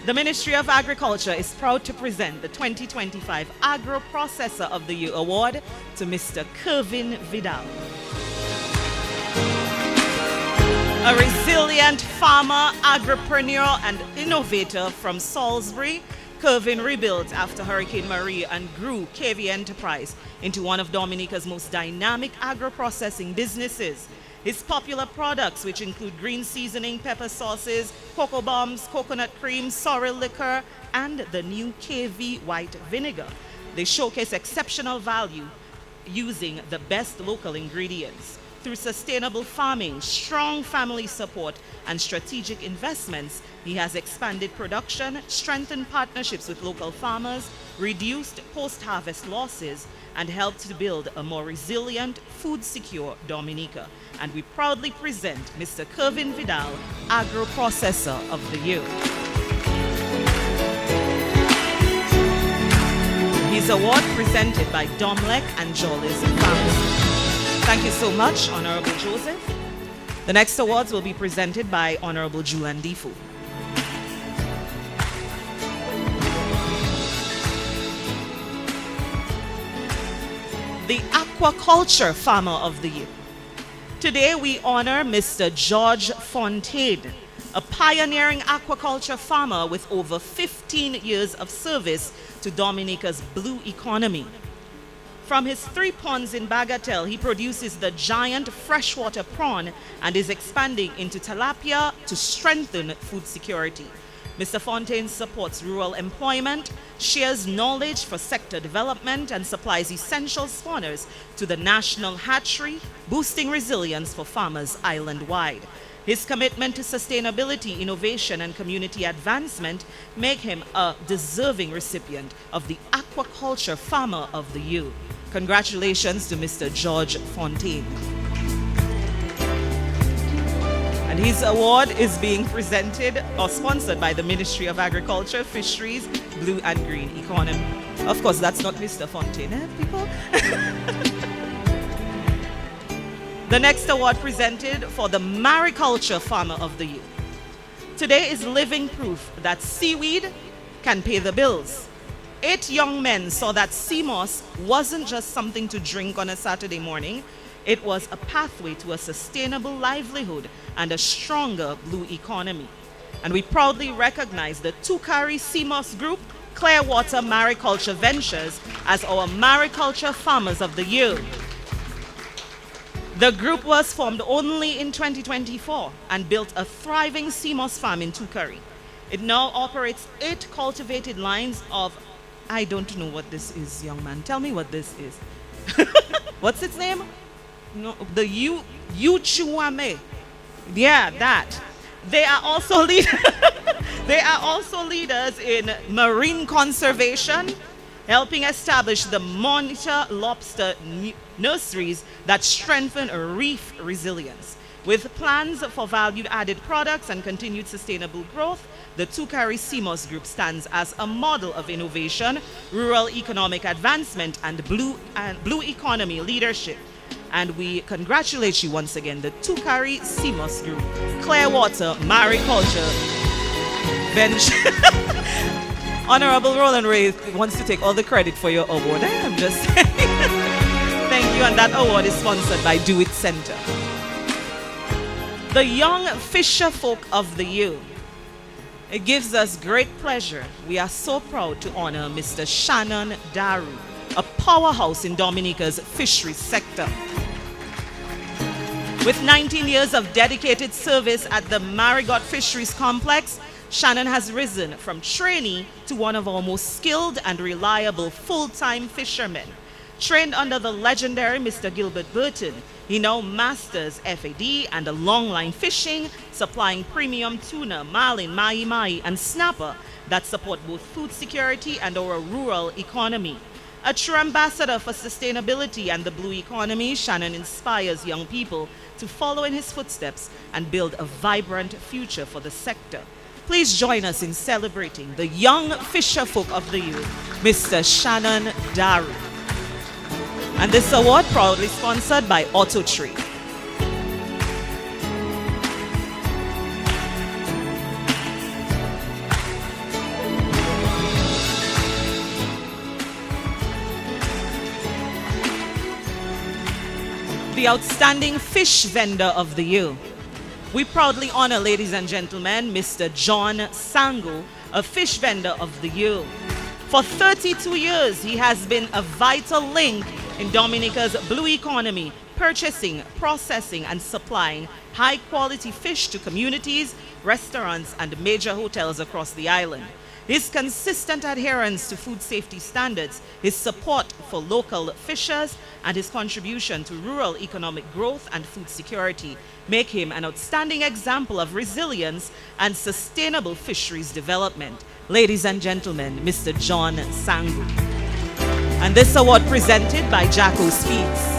The Ministry of Agriculture is proud to present the 2025 Agro Processor of the Year award to Mr. Kevin Vidal. A resilient farmer, agripreneur, and innovator from Salisbury, Kevin rebuilt after Hurricane Maria and grew KV Enterprise into one of Dominica's most dynamic agro-processing businesses. His popular products, which include green seasoning, pepper sauces, cocoa bombs, coconut cream, sorrel liquor, and the new KV white vinegar. They showcase exceptional value using the best local ingredients. Through sustainable farming, strong family support, and strategic investments, he has expanded production, strengthened partnerships with local farmers, reduced post-harvest losses, and helped to build a more resilient, food-secure Dominica. And we proudly present Mr. Kevin Vidal, Agro Processor of the Year. His award presented by Domlec and Jolly's Pharmacy. Thank you so much, Honorable Joseph. The next awards will be presented by Honorable Julian Defoe. The Aquaculture Farmer of the Year. Today we honor Mr. George Fontaine, a pioneering aquaculture farmer with over 15 years of service to Dominica's blue economy. From his 3 ponds in Bagatelle, he produces the giant freshwater prawn and is expanding into tilapia to strengthen food security. Mr. Fontaine supports rural employment, shares knowledge for sector development, and supplies essential spawners to the national hatchery, boosting resilience for farmers island-wide. His commitment to sustainability, innovation, and community advancement make him a deserving recipient of the Aquaculture Farmer of the Year. Congratulations to Mr. George Fontaine. And his award is being presented or sponsored by the Ministry of Agriculture, Fisheries, Blue and Green Economy. Of course, that's not Mr. Fontaine, people? The next award presented for the Mariculture Farmer of the Year. Today is living proof that seaweed can pay the bills. 8 young men saw that sea moss wasn't just something to drink on a Saturday morning. It was a pathway to a sustainable livelihood and a stronger blue economy. And we proudly recognize the Tukari Sea Moss Group, Clearwater Mariculture Ventures as our Mariculture Farmers of the Year. The group was formed only in 2024 and built a thriving sea moss farm in Tukari. It now operates 8 cultivated lines of, I don't know what this is, young man. Tell me what this is. What's its name? No, the Uchuame. Yeah, that. They are also leaders in marine conservation, helping establish the monitor lobster nurseries that strengthen reef resilience. With plans for value-added products and continued sustainable growth, the Tukari Sea Moss Group stands as a model of innovation, rural economic advancement, and blue economy leadership. And we congratulate you once again, the Tukari Sea Moss Group, Clearwater Mariculture Venture. Honorable Roland Ray wants to take all the credit for your award. I'm just saying. Thank you, and that award is sponsored by Do It Center. The Young Fisher Folk of the Year. It gives us great pleasure. We are so proud to honor Mr. Shannon Daru, a powerhouse in Dominica's fisheries sector. With 19 years of dedicated service at the Marigot Fisheries Complex, Shannon has risen from trainee to one of our most skilled and reliable full-time fishermen. Trained under the legendary Mr. Gilbert Burton, he now masters FAD and longline fishing, supplying premium tuna, marlin, mahi-mahi, and snapper that support both food security and our rural economy. A true ambassador for sustainability and the blue economy, Shannon inspires young people to follow in his footsteps and build a vibrant future for the sector. Please join us in celebrating the young fisher folk of the youth, Mr. Shannon Daru. And this award proudly sponsored by AutoTree. The Outstanding Fish Vendor of the Year. We proudly honor, ladies and gentlemen, Mr. John Sango, a Fish Vendor of the Year. For 32 years, he has been a vital link in Dominica's blue economy, purchasing, processing, and supplying high-quality fish to communities, restaurants, and major hotels across the island. His consistent adherence to food safety standards, his support for local fishers, and his contribution to rural economic growth and food security make him an outstanding example of resilience and sustainable fisheries development. Ladies and gentlemen, Mr. John Sangu. And this award presented by Jacko Speeds.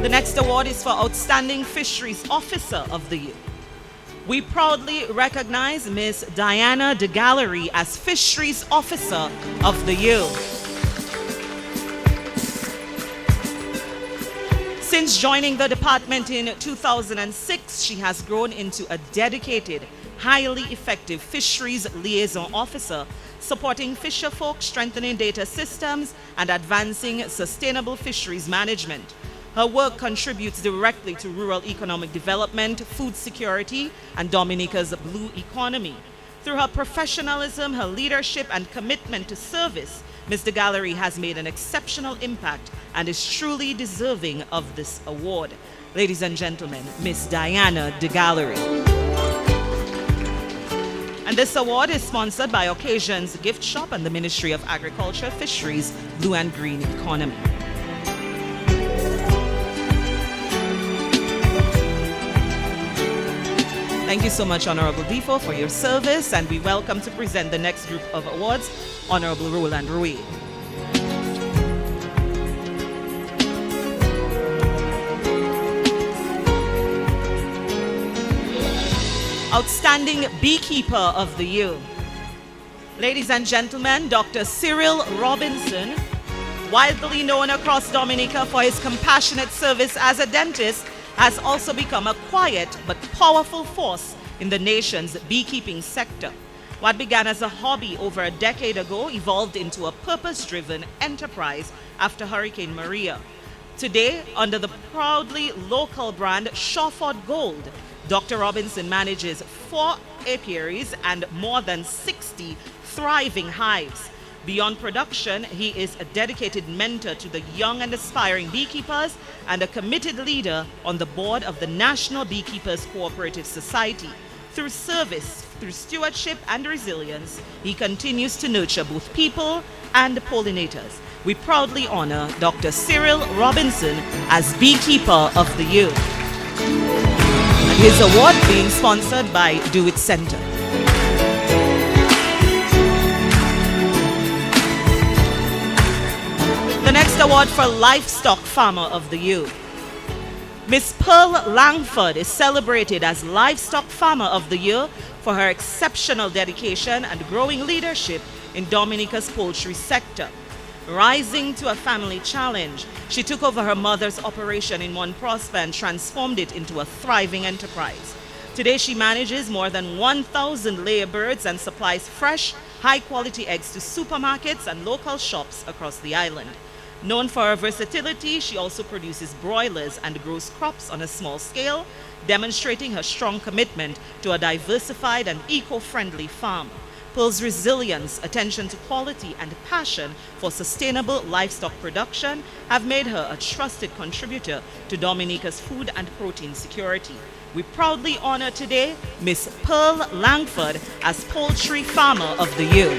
The next award is for Outstanding Fisheries Officer of the Year. We proudly recognize Ms. Diana De Gallery as Fisheries Officer of the Year. Since joining the department in 2006, she has grown into a dedicated, highly effective fisheries liaison officer, supporting fisherfolk, strengthening data systems, and advancing sustainable fisheries management. Her work contributes directly to rural economic development, food security, and Dominica's blue economy. Through her professionalism, her leadership, and commitment to service, Ms. De Gallery has made an exceptional impact and is truly deserving of this award. Ladies and gentlemen, Ms. Diana De Gallery. And this award is sponsored by Occasions Gift Shop and the Ministry of Agriculture, Fisheries, Blue and Green Economy. Thank you so much, Honorable Defo, for your service, and we welcome to present the next group of awards, Honorable Roland Rui. Outstanding Beekeeper of the Year. Ladies and gentlemen, Dr. Cyril Robinson, widely known across Dominica for his compassionate service as a dentist, has also become a quiet but powerful force in the nation's beekeeping sector. What began as a hobby over a decade ago evolved into a purpose-driven enterprise after Hurricane Maria. Today, under the proudly local brand Shawford Gold, Dr. Robinson manages 4 apiaries and more than 60 thriving hives. Beyond production, he is a dedicated mentor to the young and aspiring beekeepers and a committed leader on the board of the National Beekeepers Cooperative Society. Through service, through stewardship and resilience, he continues to nurture both people and pollinators. We proudly honor Dr. Cyril Robinson as Beekeeper of the Year. And his award being sponsored by Do It Center. The next award for Livestock Farmer of the Year. Miss Pearl Langford is celebrated as Livestock Farmer of the Year for her exceptional dedication and growing leadership in Dominica's poultry sector. Rising to a family challenge, she took over her mother's operation in Mont Prosper and transformed it into a thriving enterprise. Today she manages more than 1,000 layer birds and supplies fresh, high-quality eggs to supermarkets and local shops across the island. Known for her versatility, she also produces broilers and grows crops on a small scale, demonstrating her strong commitment to a diversified and eco-friendly farm. Pearl's resilience, attention to quality, and passion for sustainable livestock production have made her a trusted contributor to Dominica's food and protein security. We proudly honor today Miss Pearl Langford as Poultry Farmer of the Year.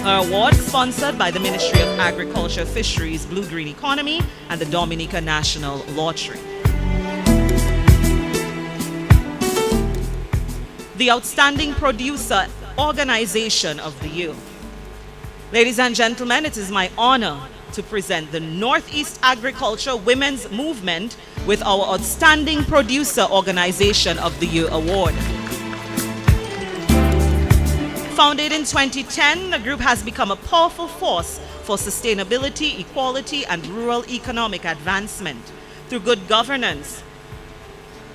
Her award sponsored by the Ministry of Agriculture, Fisheries, Blue-Green Economy, and the Dominica National Lottery. The Outstanding Producer Organization of the Year. Ladies and gentlemen, it is my honor to present the Northeast Agriculture Women's Movement with our Outstanding Producer Organization of the Year Award. Founded in 2010, the group has become a powerful force for sustainability, equality, and rural economic advancement. Through good governance,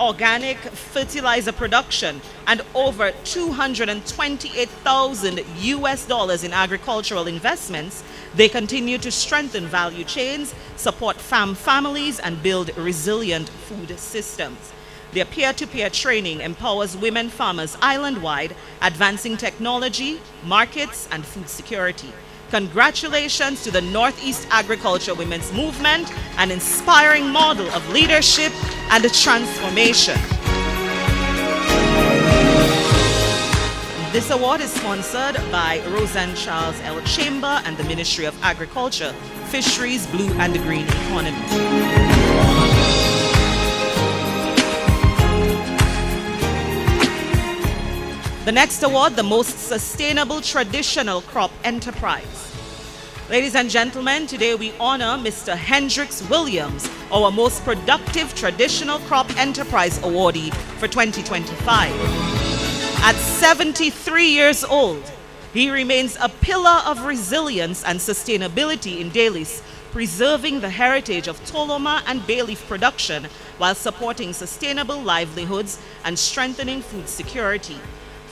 organic fertilizer production, and over $228,000 US in agricultural investments, they continue to strengthen value chains, support farm families, and build resilient food systems. Their peer-to-peer training empowers women farmers island-wide, advancing technology, markets, and food security. Congratulations to the Northeast Agriculture Women's Movement, an inspiring model of leadership and transformation. This award is sponsored by Roseanne Charles L. Chamber and the Ministry of Agriculture, Fisheries, Blue and Green Economy. The next award, the Most Sustainable Traditional Crop Enterprise. Ladies and gentlemen, today we honor Mr. Hendrix Williams, our Most Productive Traditional Crop Enterprise Awardee for 2025. At 73 years old, he remains a pillar of resilience and sustainability in Dalis, preserving the heritage of Toloma and bay leaf production while supporting sustainable livelihoods and strengthening food security.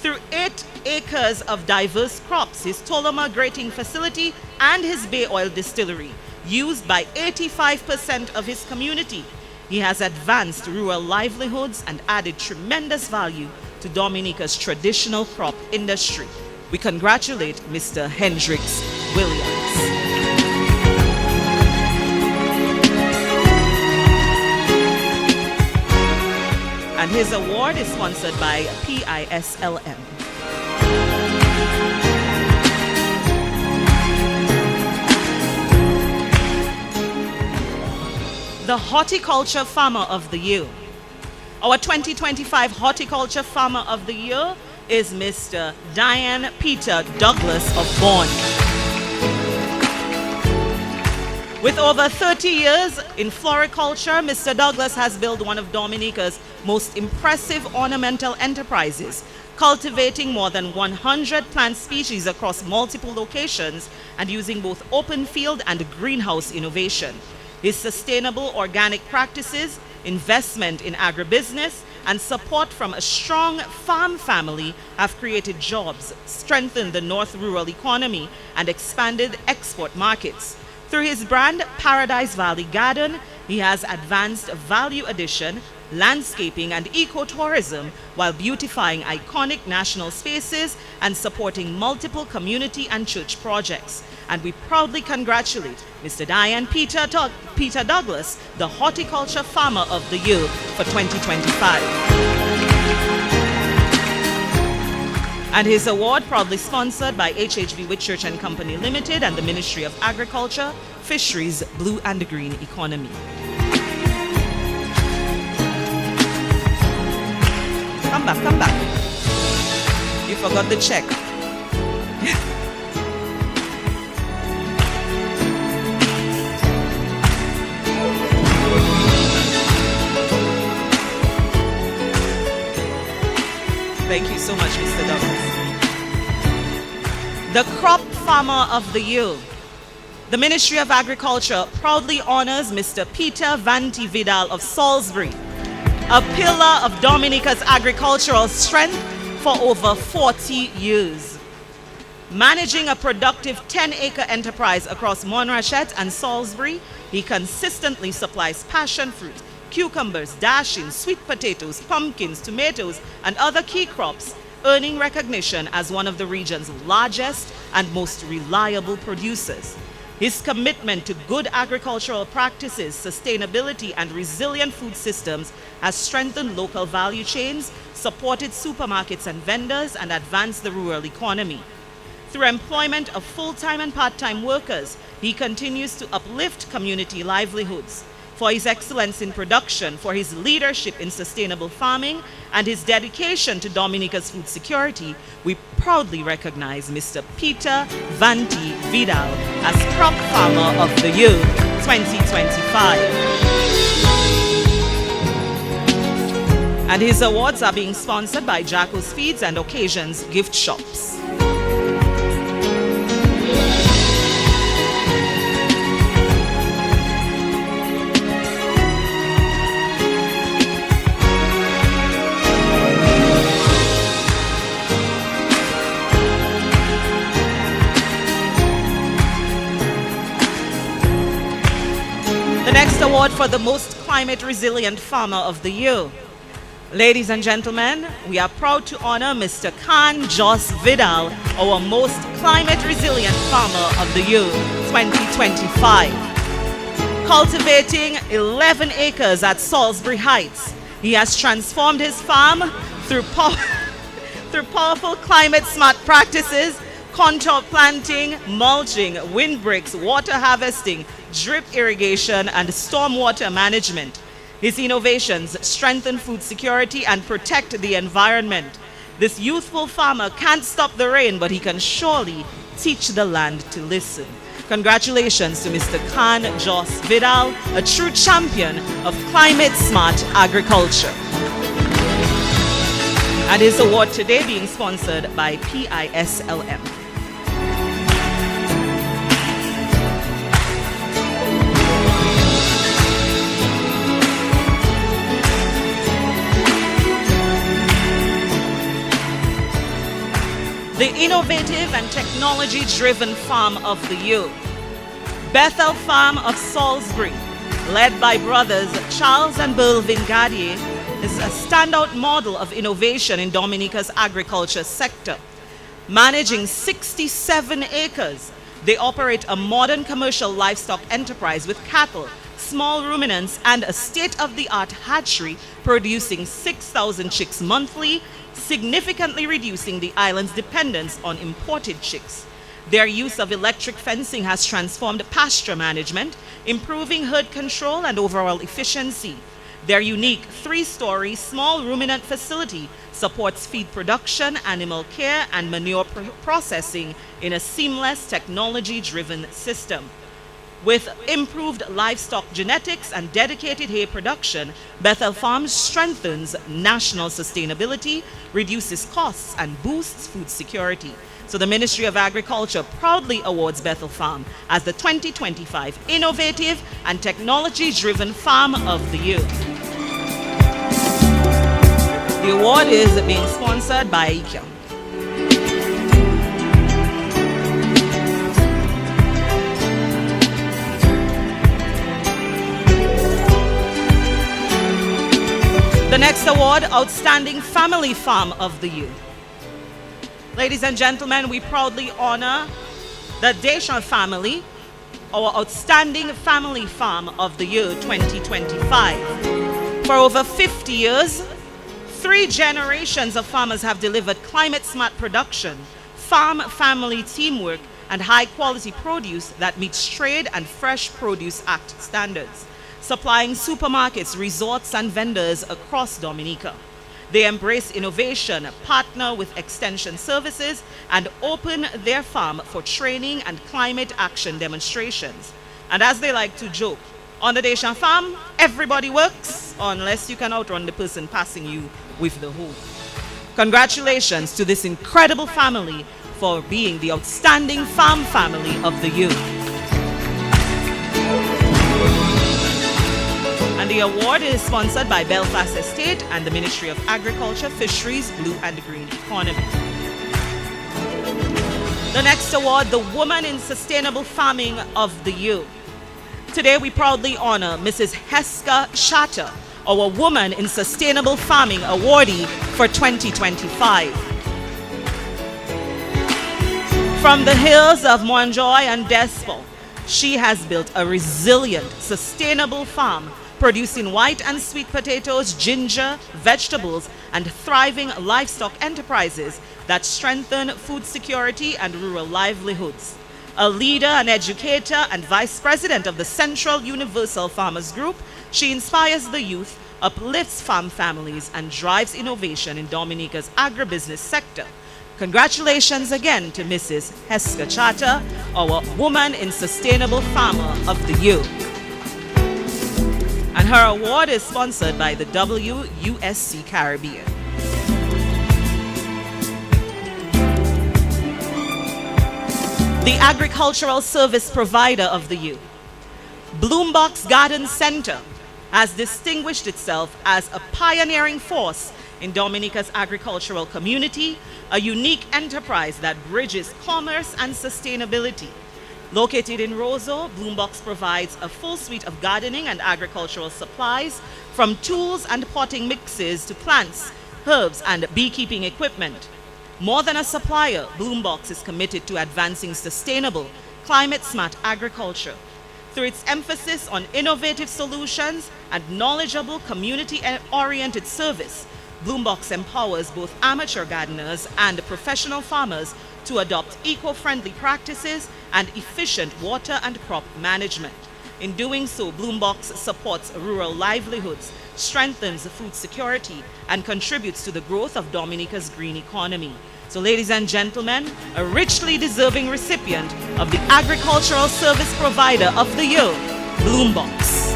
Through 8 acres of diverse crops, his Toloma grating facility and his bay oil distillery, used by 85% of his community, he has advanced rural livelihoods and added tremendous value to Dominica's traditional crop industry. We congratulate Mr. Hendrix Williams. And his award is sponsored by PISLM. The Horticulture Farmer of the Year. Our 2025 Horticulture Farmer of the Year is Mr. Diane Peter Douglas of Vaughan. With over 30 years in floriculture, Mr. Douglas has built one of Dominica's most impressive ornamental enterprises, cultivating more than 100 plant species across multiple locations and using both open field and greenhouse innovation. His sustainable organic practices, investment in agribusiness, and support from a strong farm family have created jobs, strengthened the North rural economy, and expanded export markets. Through his brand, Paradise Valley Garden, he has advanced value addition, landscaping, and ecotourism while beautifying iconic national spaces and supporting multiple community and church projects. And we proudly congratulate Mr. Diane Peter Douglas, the Horticulture Farmer of the Year for 2025. And his award proudly sponsored by HHB Whitchurch and Company Limited and the Ministry of Agriculture, Fisheries, Blue and Green Economy. Come back, come back. You forgot the check. Thank you so much, Mr. Douglas. The Crop Farmer of the Year. The Ministry of Agriculture proudly honors Mr. Peter Vanti Vidal of Salisbury, a pillar of Dominica's agricultural strength, for over 40 years. Managing a productive 10-acre enterprise across Montrachet and Salisbury, he consistently supplies passion fruit, cucumbers, dashings, sweet potatoes, pumpkins, tomatoes, and other key crops, earning recognition as one of the region's largest and most reliable producers. His commitment to good agricultural practices, sustainability, and resilient food systems has strengthened local value chains, supported supermarkets and vendors, and advanced the rural economy. Through employment of full-time and part-time workers, he continues to uplift community livelihoods. For his excellence in production, for his leadership in sustainable farming, and his dedication to Dominica's food security, we proudly recognize Mr. Peter Vanti Vidal as Crop Farmer of the Year 2025. And his awards are being sponsored by Jacko's Feeds and Occasions Gift Shops. The next award for the most climate resilient farmer of the year. Ladies and gentlemen, we are proud to honor Mr. Khan Jos Vidal, our most climate resilient farmer of the year 2025. Cultivating 11 acres at Salisbury Heights, he has transformed his farm through powerful climate smart practices, contour planting, mulching, windbreaks, water harvesting, drip irrigation, and stormwater management. His innovations strengthen food security and protect the environment. This youthful farmer can't stop the rain, but he can surely teach the land to listen. Congratulations to Mr. Khan Jos Vidal, a true champion of climate smart agriculture. And his award today being sponsored by PISLM. The innovative and technology-driven farm of the year. Bethel Farm of Salisbury, led by brothers Charles and Burl Vingadier, is a standout model of innovation in Dominica's agriculture sector. Managing 67 acres, they operate a modern commercial livestock enterprise with cattle, small ruminants, and a state-of-the-art hatchery producing 6,000 chicks monthly, significantly reducing the island's dependence on imported chicks. Their use of electric fencing has transformed pasture management, improving herd control and overall efficiency. Their unique 3-story small ruminant facility supports feed production, animal care, and manure processing in a seamless technology-driven system. With improved livestock genetics and dedicated hay production, Bethel Farms strengthens national sustainability, reduces costs, and boosts food security. So the Ministry of Agriculture proudly awards Bethel Farm as the 2025 Innovative and Technology-Driven Farm of the Year. The award is being sponsored by IKEA. The next award, Outstanding Family Farm of the Year. Ladies and gentlemen, we proudly honor the Deschamps family, our Outstanding Family Farm of the Year 2025. For over 50 years, 3 generations of farmers have delivered climate-smart production, farm-family teamwork, and high-quality produce that meets Trade and Fresh Produce Act standards, supplying supermarkets, resorts, and vendors across Dominica. They embrace innovation, partner with extension services, and open their farm for training and climate action demonstrations. And as they like to joke, on the Deschamps farm, everybody works unless you can outrun the person passing you with the hoe. Congratulations to this incredible family for being the Outstanding Farm Family of the Year. And And the award is sponsored by Belfast Estate and the Ministry of Agriculture, Fisheries, Blue and Green Economy. The next award, the Woman in Sustainable Farming of the Year. Today we proudly honor Mrs. Heska Shatter, our Woman in Sustainable Farming awardee for 2025. From the hills of Montjoy and Despo, she has built a resilient, sustainable farm producing white and sweet potatoes, ginger, vegetables, and thriving livestock enterprises that strengthen food security and rural livelihoods. A leader, an educator, and vice president of the Central Universal Farmers Group, she inspires the youth, uplifts farm families, and drives innovation in Dominica's agribusiness sector. Congratulations again to Mrs. Heska Chata, our Woman in Sustainable Farmer of the Year. And her award is sponsored by the WUSC Caribbean. The Agricultural Service Provider of the Year. Bloombox Garden Center has distinguished itself as a pioneering force in Dominica's agricultural community, a unique enterprise that bridges commerce and sustainability. Located in Roseau, Bloombox provides a full suite of gardening and agricultural supplies, from tools and potting mixes to plants, herbs, and beekeeping equipment. More than a supplier, Bloombox is committed to advancing sustainable, climate-smart agriculture. Through its emphasis on innovative solutions and knowledgeable, community-oriented service, Bloombox empowers both amateur gardeners and professional farmers to adopt eco-friendly practices and efficient water and crop management. In doing so, Bloombox supports rural livelihoods, strengthens food security, and contributes to the growth of Dominica's green economy. So, ladies and gentlemen, a richly deserving recipient of the Agricultural Service Provider of the Year, Bloombox.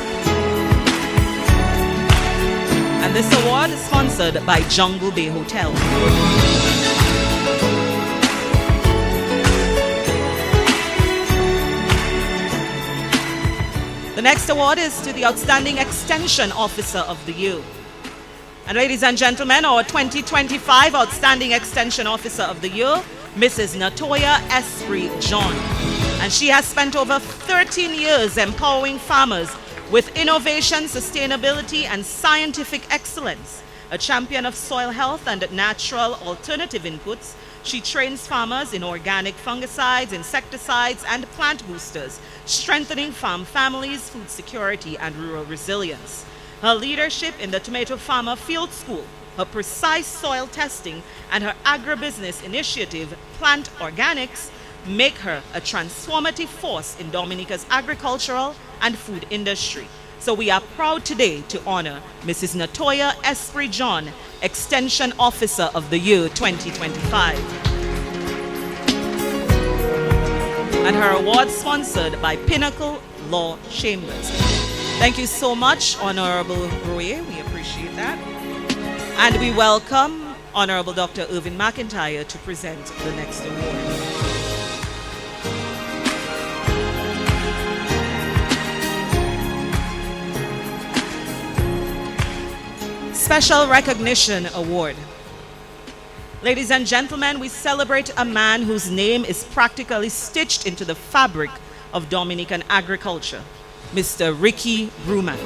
And this award is sponsored by Jungle Bay Hotel. The next award is to the Outstanding Extension Officer of the Year. And ladies and gentlemen, our 2025 Outstanding Extension Officer of the Year, Mrs. Natoya Esprit John. And she has spent over 13 years empowering farmers with innovation, sustainability, and scientific excellence. A champion of soil health and natural alternative inputs, she trains farmers in organic fungicides, insecticides, and plant boosters, strengthening farm families, food security, and rural resilience. Her leadership in the Tomato Farmer Field School, her precise soil testing, and her agribusiness initiative, Plant Organics, make her a transformative force in Dominica's agricultural and food industry. So we are proud today to honor Mrs. Natoya Esprit John, Extension Officer of the Year 2025. And her award sponsored by Pinnacle Law Chambers. Thank you so much, Honorable Royer. We appreciate that. And we welcome Honorable Dr. Irvin McIntyre to present the next award. Special Recognition Award. Ladies and gentlemen, we celebrate a man whose name is practically stitched into the fabric of Dominican agriculture, Mr. Ricky Brumant.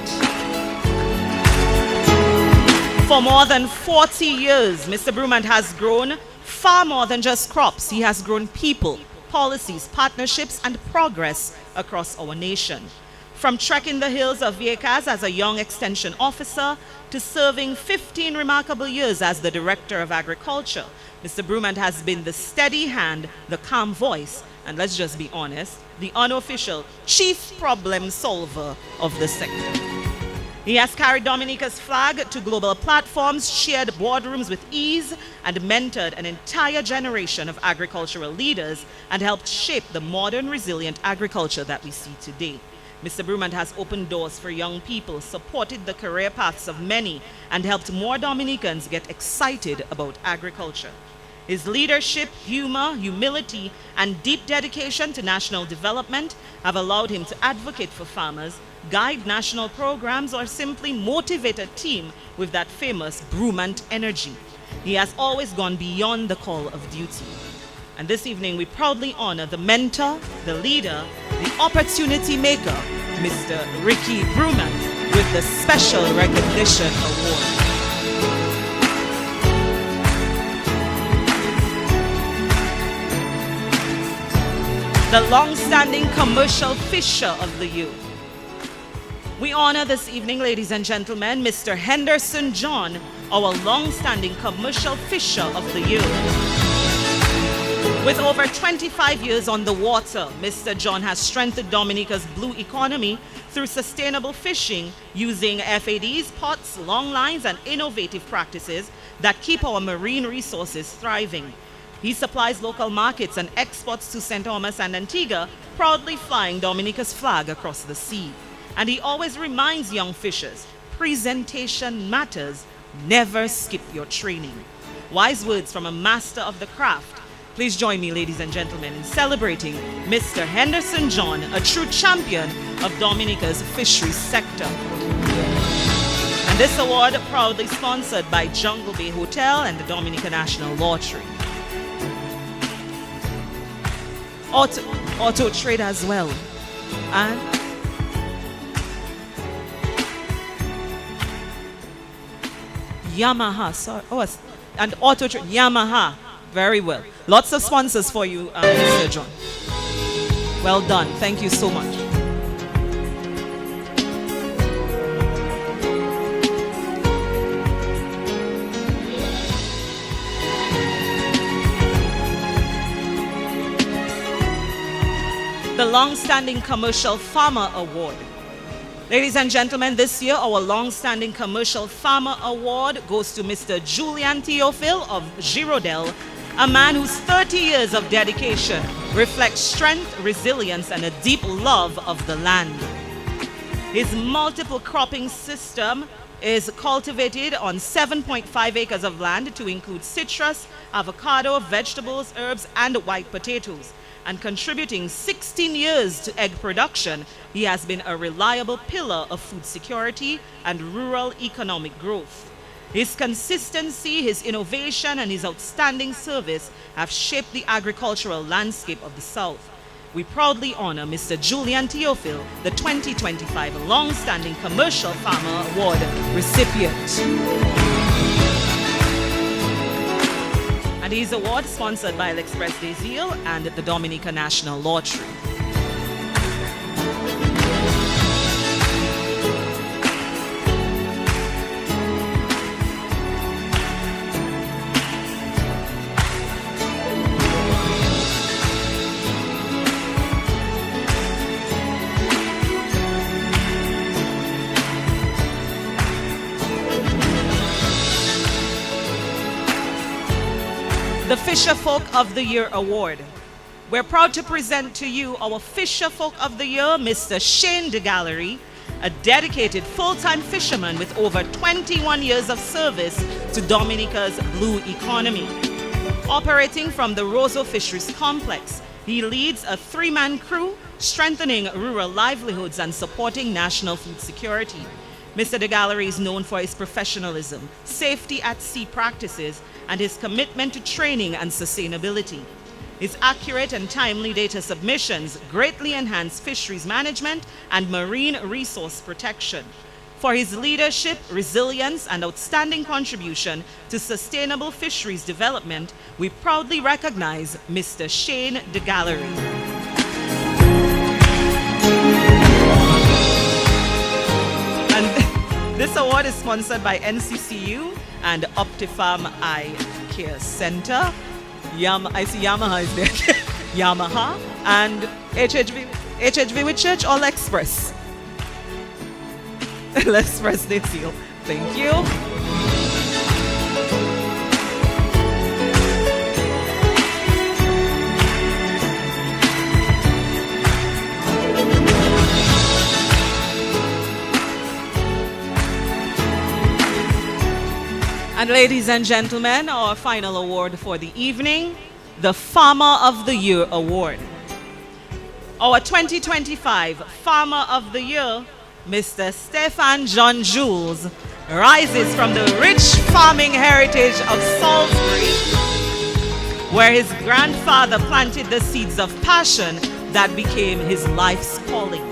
For more than 40 years, Mr. Brumant has grown far more than just crops. He has grown people, policies, partnerships, and progress across our nation. From trekking the hills of Vieques as a young extension officer to serving 15 remarkable years as the Director of Agriculture, Mr. Brumant has been the steady hand, the calm voice, and let's just be honest, the unofficial chief problem solver of the sector. He has carried Dominica's flag to global platforms, shared boardrooms with ease, and mentored an entire generation of agricultural leaders and helped shape the modern, resilient agriculture that we see today. Mr. Brumant has opened doors for young people, supported the career paths of many, and helped more Dominicans get excited about agriculture. His leadership, humor, humility, and deep dedication to national development have allowed him to advocate for farmers, guide national programs, or simply motivate a team with that famous Brumant energy. He has always gone beyond the call of duty. And this evening, we proudly honor the mentor, the leader, the opportunity maker, Mr. Ricky Brumant, with the Special Recognition Award. The long-standing commercial fisher of the year. We honor this evening, ladies and gentlemen, Mr. Henderson John, our long-standing commercial fisher of the year. With over 25 years on the water, Mr. John has strengthened Dominica's blue economy through sustainable fishing using FADs, pots, long lines, and innovative practices that keep our marine resources thriving. He supplies local markets and exports to St. Thomas and Antigua, proudly flying Dominica's flag across the sea. And he always reminds young fishers, presentation matters, never skip your training. Wise words from a master of the craft. Please join me, ladies and gentlemen, in celebrating Mr. Henderson John, a true champion of Dominica's fisheries sector. And this award proudly sponsored by Jungle Bay Hotel and the Dominica National Lottery. Auto trade as well. And Yamaha, sorry. Oh, and auto trade, Yamaha. Very well. Lots of sponsors for you, Mr. John. Well done. Thank you so much. The long-standing Commercial Farmer Award. Ladies and gentlemen, this year our long-standing Commercial Farmer Award goes to Mr. Julian Theophile of Girodel, a man whose 30 years of dedication reflects strength, resilience, and a deep love of the land. His multiple cropping system is cultivated on 7.5 acres of land to include citrus, avocado, vegetables, herbs, and white potatoes. And contributing 16 years to egg production, he has been a reliable pillar of food security and rural economic growth. His consistency, his innovation, and his outstanding service have shaped the agricultural landscape of the South. We proudly honor Mr. Julian Theophile, the 2025 Long-Standing Commercial Farmer Award recipient. And his award sponsored by L'Express des Îles and the Dominica National Lottery. The Fisher Folk of the Year Award. We're proud to present to you our Fisher Folk of the Year, Mr. Shane DeGallery, a dedicated full-time fisherman with over 21 years of service to Dominica's blue economy. Operating from the Roseau Fisheries Complex, he leads a three-man crew, strengthening rural livelihoods and supporting national food security. Mr. DeGallery is known for his professionalism, safety at sea practices, and his commitment to training and sustainability. His accurate and timely data submissions greatly enhance fisheries management and marine resource protection. For his leadership, resilience, and outstanding contribution to sustainable fisheries development, we proudly recognize Mr. Shane DeGallery. And this award is sponsored by NCCU and Optifarm Eye Care Center. I see Yamaha is there. Yamaha and HHV with Church or L'Express? L'Express des Îles. Thank you. And ladies and gentlemen, our final award for the evening, the Farmer of the Year Award. Our 2025 Farmer of the Year Mr. Stefan John Jules rises from the rich farming heritage of Salisbury, where his grandfather planted the seeds of passion that became his life's calling.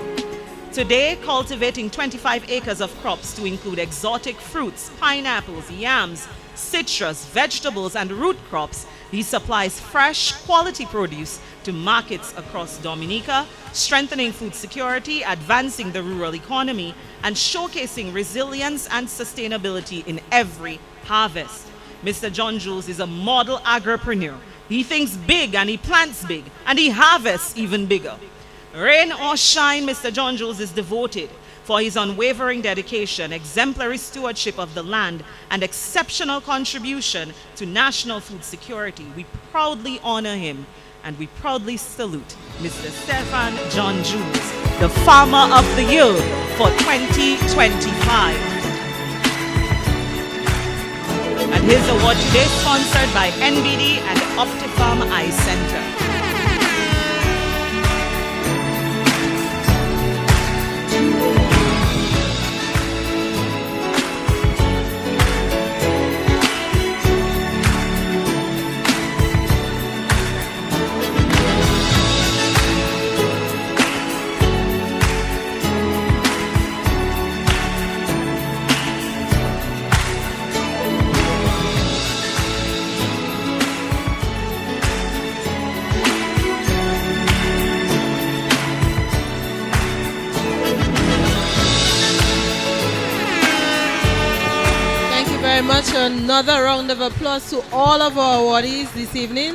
Today, cultivating 25 acres of crops to include exotic fruits, pineapples, yams, citrus, vegetables, and root crops, he supplies fresh, quality produce to markets across Dominica, strengthening food security, advancing the rural economy, and showcasing resilience and sustainability in every harvest. Mr. John Jules is a model agripreneur. He thinks big and he plants big and he harvests even bigger. Rain or shine, Mr. John Jules is devoted for his unwavering dedication, exemplary stewardship of the land, and exceptional contribution to national food security. We proudly honor him and we proudly salute Mr. Stefan John Jules, the Farmer of the Year for 2025. And his award today sponsored by NBD and Optifarm Eye Center. Very much. Another round of applause to all of our awardees this evening.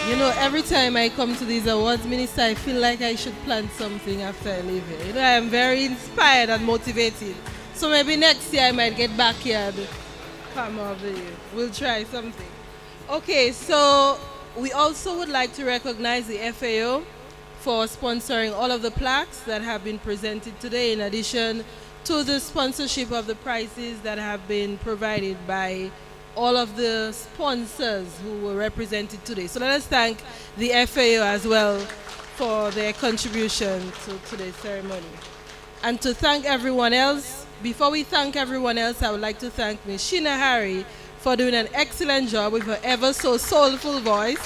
You know, every time I come to these awards, Minister, I feel like I should plant something after I leave here. You know, I am very inspired and motivated. So maybe next year I might get backyard farmer of the year. We'll try something. Okay, so we also would like to recognize the FAO for sponsoring all of the plaques that have been presented today, in addition to the sponsorship of the prizes that have been provided by all of the sponsors who were represented today. So let us thank the FAO as well for their contribution to today's ceremony. And to thank everyone else, before we thank everyone else, I would like to thank Ms. Sheena Harry for doing an excellent job with her ever so soulful voice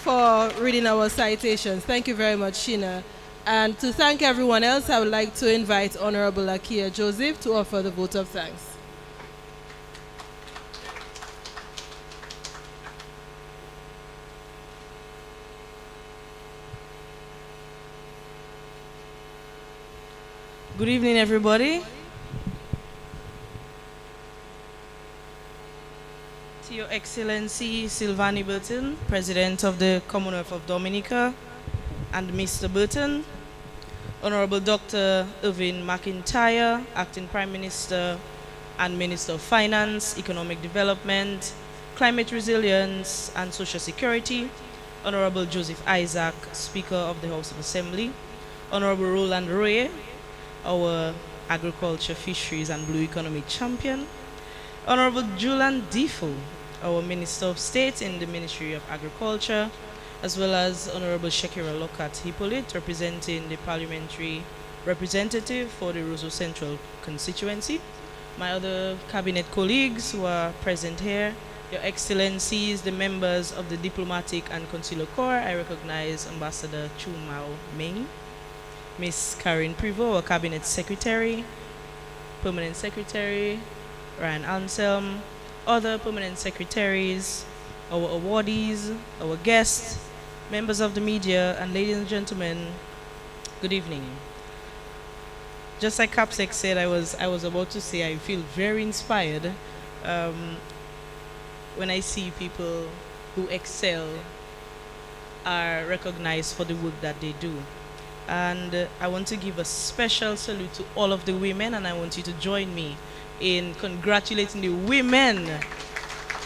for reading our citations. Thank you very much, Sheena. And to thank everyone else, I would like to invite Honorable Akia Joseph to offer the vote of thanks. Good evening, everybody. To Your Excellency Sylvanie Burton, President of the Commonwealth of Dominica, and Mr. Burton, Honorable Dr. Irvin McIntyre, Acting Prime Minister and Minister of Finance, Economic Development, Climate Resilience and Social Security, Honorable Joseph Isaac, Speaker of the House of Assembly, Honorable Roland Roye, our Agriculture, Fisheries and Blue Economy Champion, Honorable Julian Defoe, our Minister of State in the Ministry of Agriculture, as well as Honorable Shakira Lokat Hippolyte, representing the parliamentary representative for the Roseau Central constituency. My other cabinet colleagues who are present here, Your Excellencies, the members of the Diplomatic and Consular Corps, I recognize Ambassador Chu Mao Ming, Miss Karen Privo, our Cabinet Secretary, Permanent Secretary, Ryan Anselm, other Permanent Secretaries, our awardees, our guests, members of the media, and ladies and gentlemen, good evening. Just like Capsec said, I was about to say I feel very inspired when I see people who excel are recognized for the work that they do. And I want to give a special salute to all of the women, and I want you to join me in congratulating the women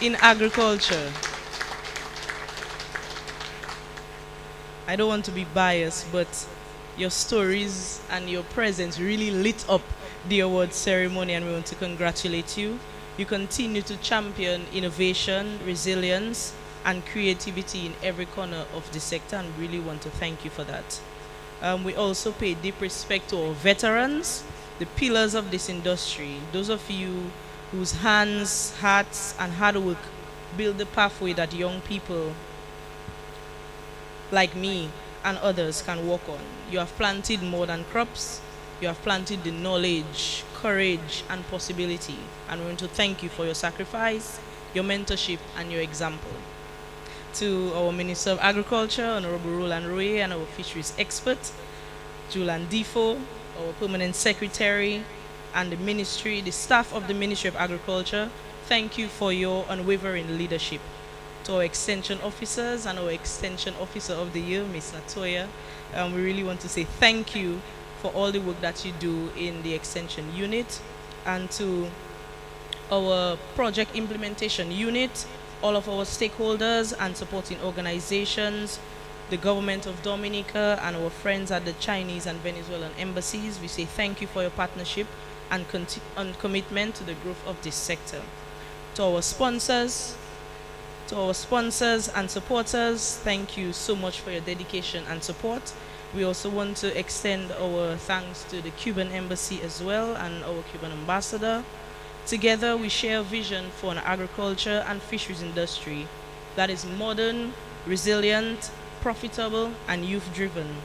in agriculture. I don't want to be biased, but your stories and your presence really lit up the award ceremony, and we want to congratulate you. You continue to champion innovation, resilience, and creativity in every corner of the sector, and really want to thank you for that. We also pay deep respect to our veterans, the pillars of this industry, those of you whose hands, hearts, and hard work build the pathway that young people like me and others can walk on. You have planted more than crops. You have planted the knowledge, courage, and possibility. And we want to thank you for your sacrifice, your mentorship, and your example. To our Minister of Agriculture, Honorable Roland Roye, and our fisheries expert, Julian Defoe, our Permanent Secretary, and the Ministry, the staff of the Ministry of Agriculture, thank you for your unwavering leadership. To our Extension Officers and our Extension Officer of the Year, Ms. Natoya, we really want to say thank you for all the work that you do in the Extension Unit. And to our Project Implementation Unit, all of our stakeholders and supporting organizations, the government of Dominica, and our friends at the Chinese and Venezuelan embassies, we say thank you for your partnership and commitment to the growth of this sector. To our sponsors and supporters, thank you so much for your dedication and support. We also want to extend our thanks to the Cuban embassy as well and our Cuban ambassador. Together, we share a vision for an agriculture and fisheries industry that is modern, resilient, profitable, and youth-driven.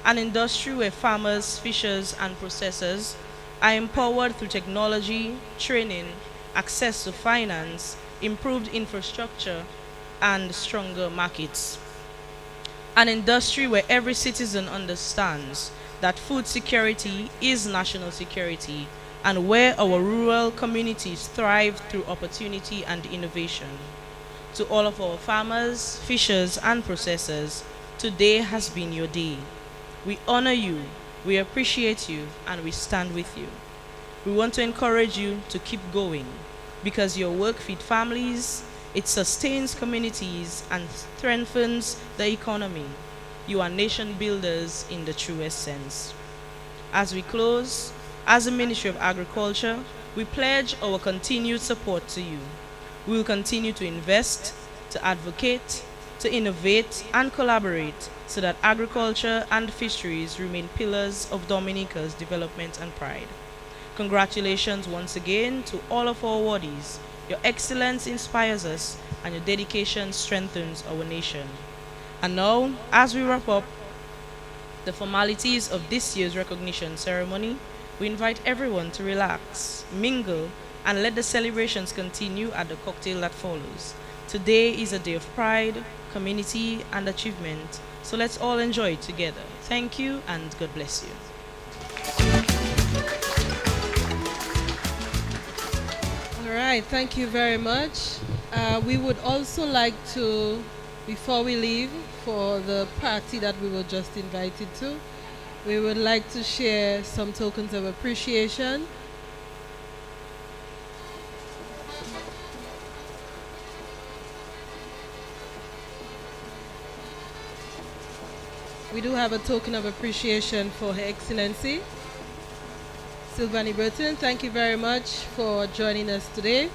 An industry where farmers, fishers, and processors are empowered through technology, training, access to finance, improved infrastructure, and stronger markets. An industry where every citizen understands that food security is national security, and where our rural communities thrive through opportunity and innovation. To all of our farmers, fishers, and processors, today has been your day. We honor you, we appreciate you, and we stand with you. We want to encourage you to keep going, because your work feeds families, it sustains communities, and strengthens the economy. You are nation builders in the truest sense. As we close, as the Ministry of Agriculture, we pledge our continued support to you. We will continue to invest, to advocate, to innovate, and collaborate so that agriculture and fisheries remain pillars of Dominica's development and pride. Congratulations once again to all of our awardees. Your excellence inspires us, and your dedication strengthens our nation. And now, as we wrap up the formalities of this year's recognition ceremony, we invite everyone to relax, mingle, and let the celebrations continue at the cocktail that follows. Today is a day of pride, community, and achievement, so let's all enjoy it together. Thank you, and God bless you. All right, thank you very much. We would also like to, before we leave for the party that we were just invited to, we would like to share some tokens of appreciation. We do have a token of appreciation for Her Excellency Sylvanie Burton. Thank you very much for joining us today.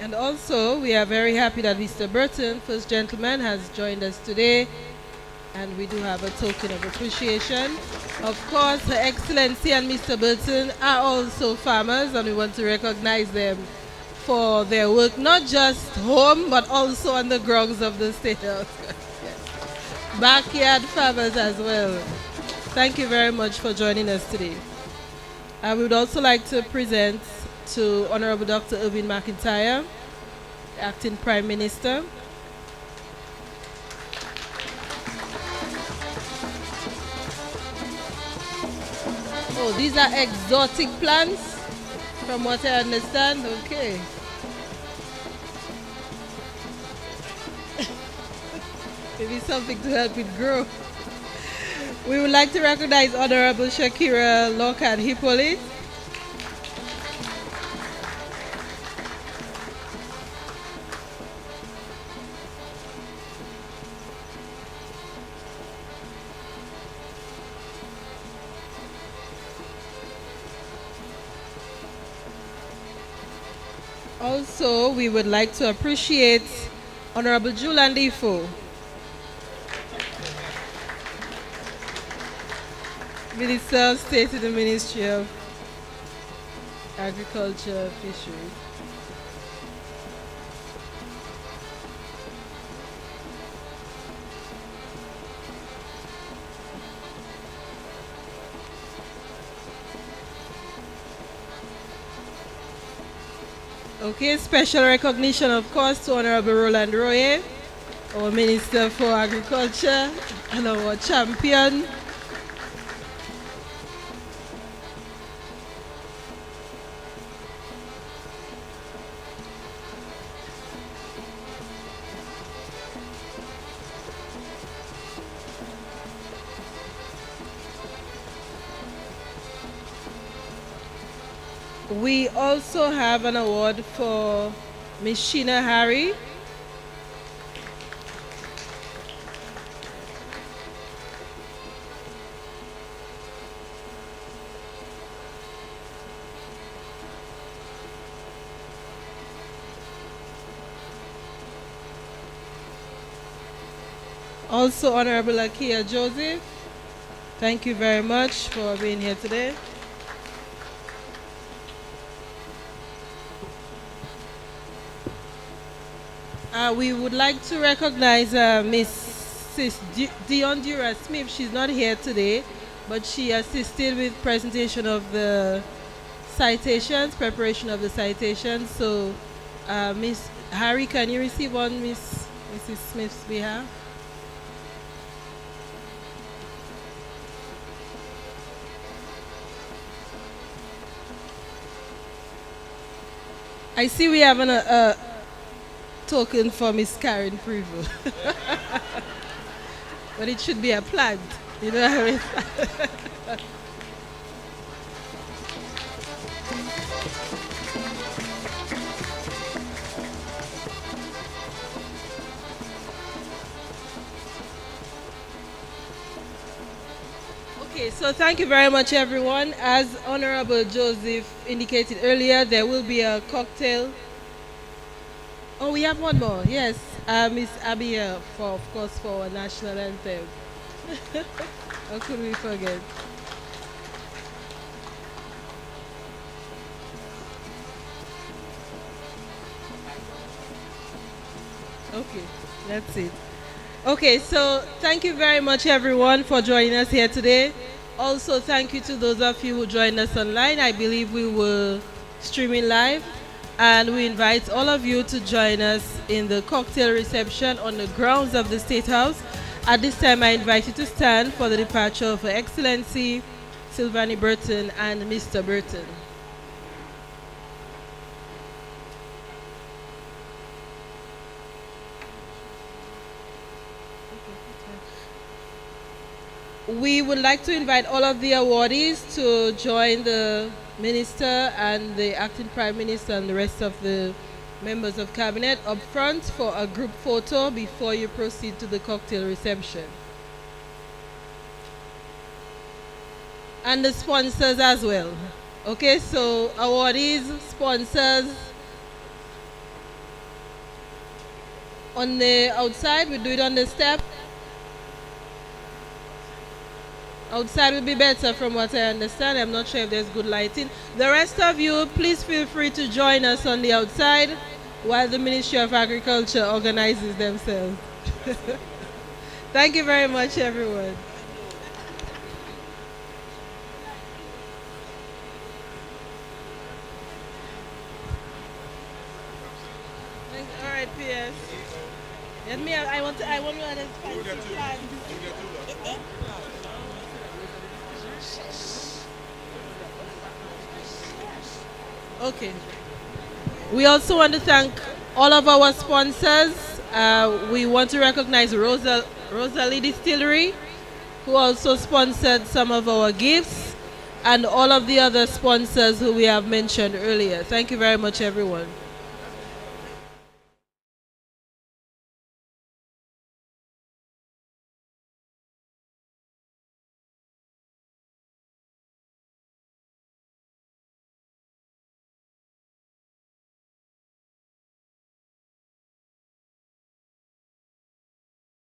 And also, we are very happy that Mr. Burton, First Gentleman, has joined us today. And we do have a token of appreciation. Of course, Her Excellency and Mr. Burton are also farmers, and we want to recognize them for their work, not just home, but also on the grounds of the State House. Yes. Backyard farmers as well. Thank you very much for joining us today. I would also like to present to Honorable Dr. Irvin McIntyre, Acting Prime Minister. Oh, these are exotic plants, from what I understand. Okay. Maybe something to help it grow. We would like to recognize Honorable Shakira Lokan Hippolyte. Also, we would like to appreciate Honorable Julian Defoe, Minister of State in the Ministry of Agriculture and Fisheries. Okay, special recognition, of course, to Honorable Roland Royer, our Minister for Agriculture and our champion. We also have an award for Miss Sheena Harry. Also, Honorable Akia Joseph, thank you very much for being here today. We would like to recognize Miss Dion Dura Smith. She's not here today, but she assisted with presentation of the citations, preparation of the citations. So, Miss Harry, can you receive on Mrs. Smith's behalf? I see we have a token for Miss Karen Prevost. But it should be a plant. You know what I mean? Okay, so thank you very much, everyone. As Honorable Joseph indicated earlier, there will be a cocktail. Oh, we have one more. Yes, Miss Abby, of course, for our national anthem. How could we forget? Okay, that's it. Okay, so thank you very much, everyone, for joining us here today. Also, thank you to those of you who joined us online. I believe we were streaming live. And we invite all of you to join us in the cocktail reception on the grounds of the State House. At this time, I invite you to stand for the departure of Her Excellency Sylvanie Burton and Mr. Burton. We would like to invite all of the awardees to join the Minister and the Acting Prime Minister and the rest of the members of Cabinet up front for a group photo before you proceed to the cocktail reception. And the sponsors as well. Okay, so awardees, sponsors. On the outside, we do it on the step. Outside would be better from what I understand. I'm not sure if there's good lighting. The rest of you, please feel free to join us on the outside while the Ministry of Agriculture organizes themselves. Thank you very much, everyone. All right, PS. Let me. I want to identify. Okay. We also want to thank all of our sponsors. We want to recognize Rosalie Distillery, who also sponsored some of our gifts, and all of the other sponsors who we have mentioned earlier. Thank you very much, everyone.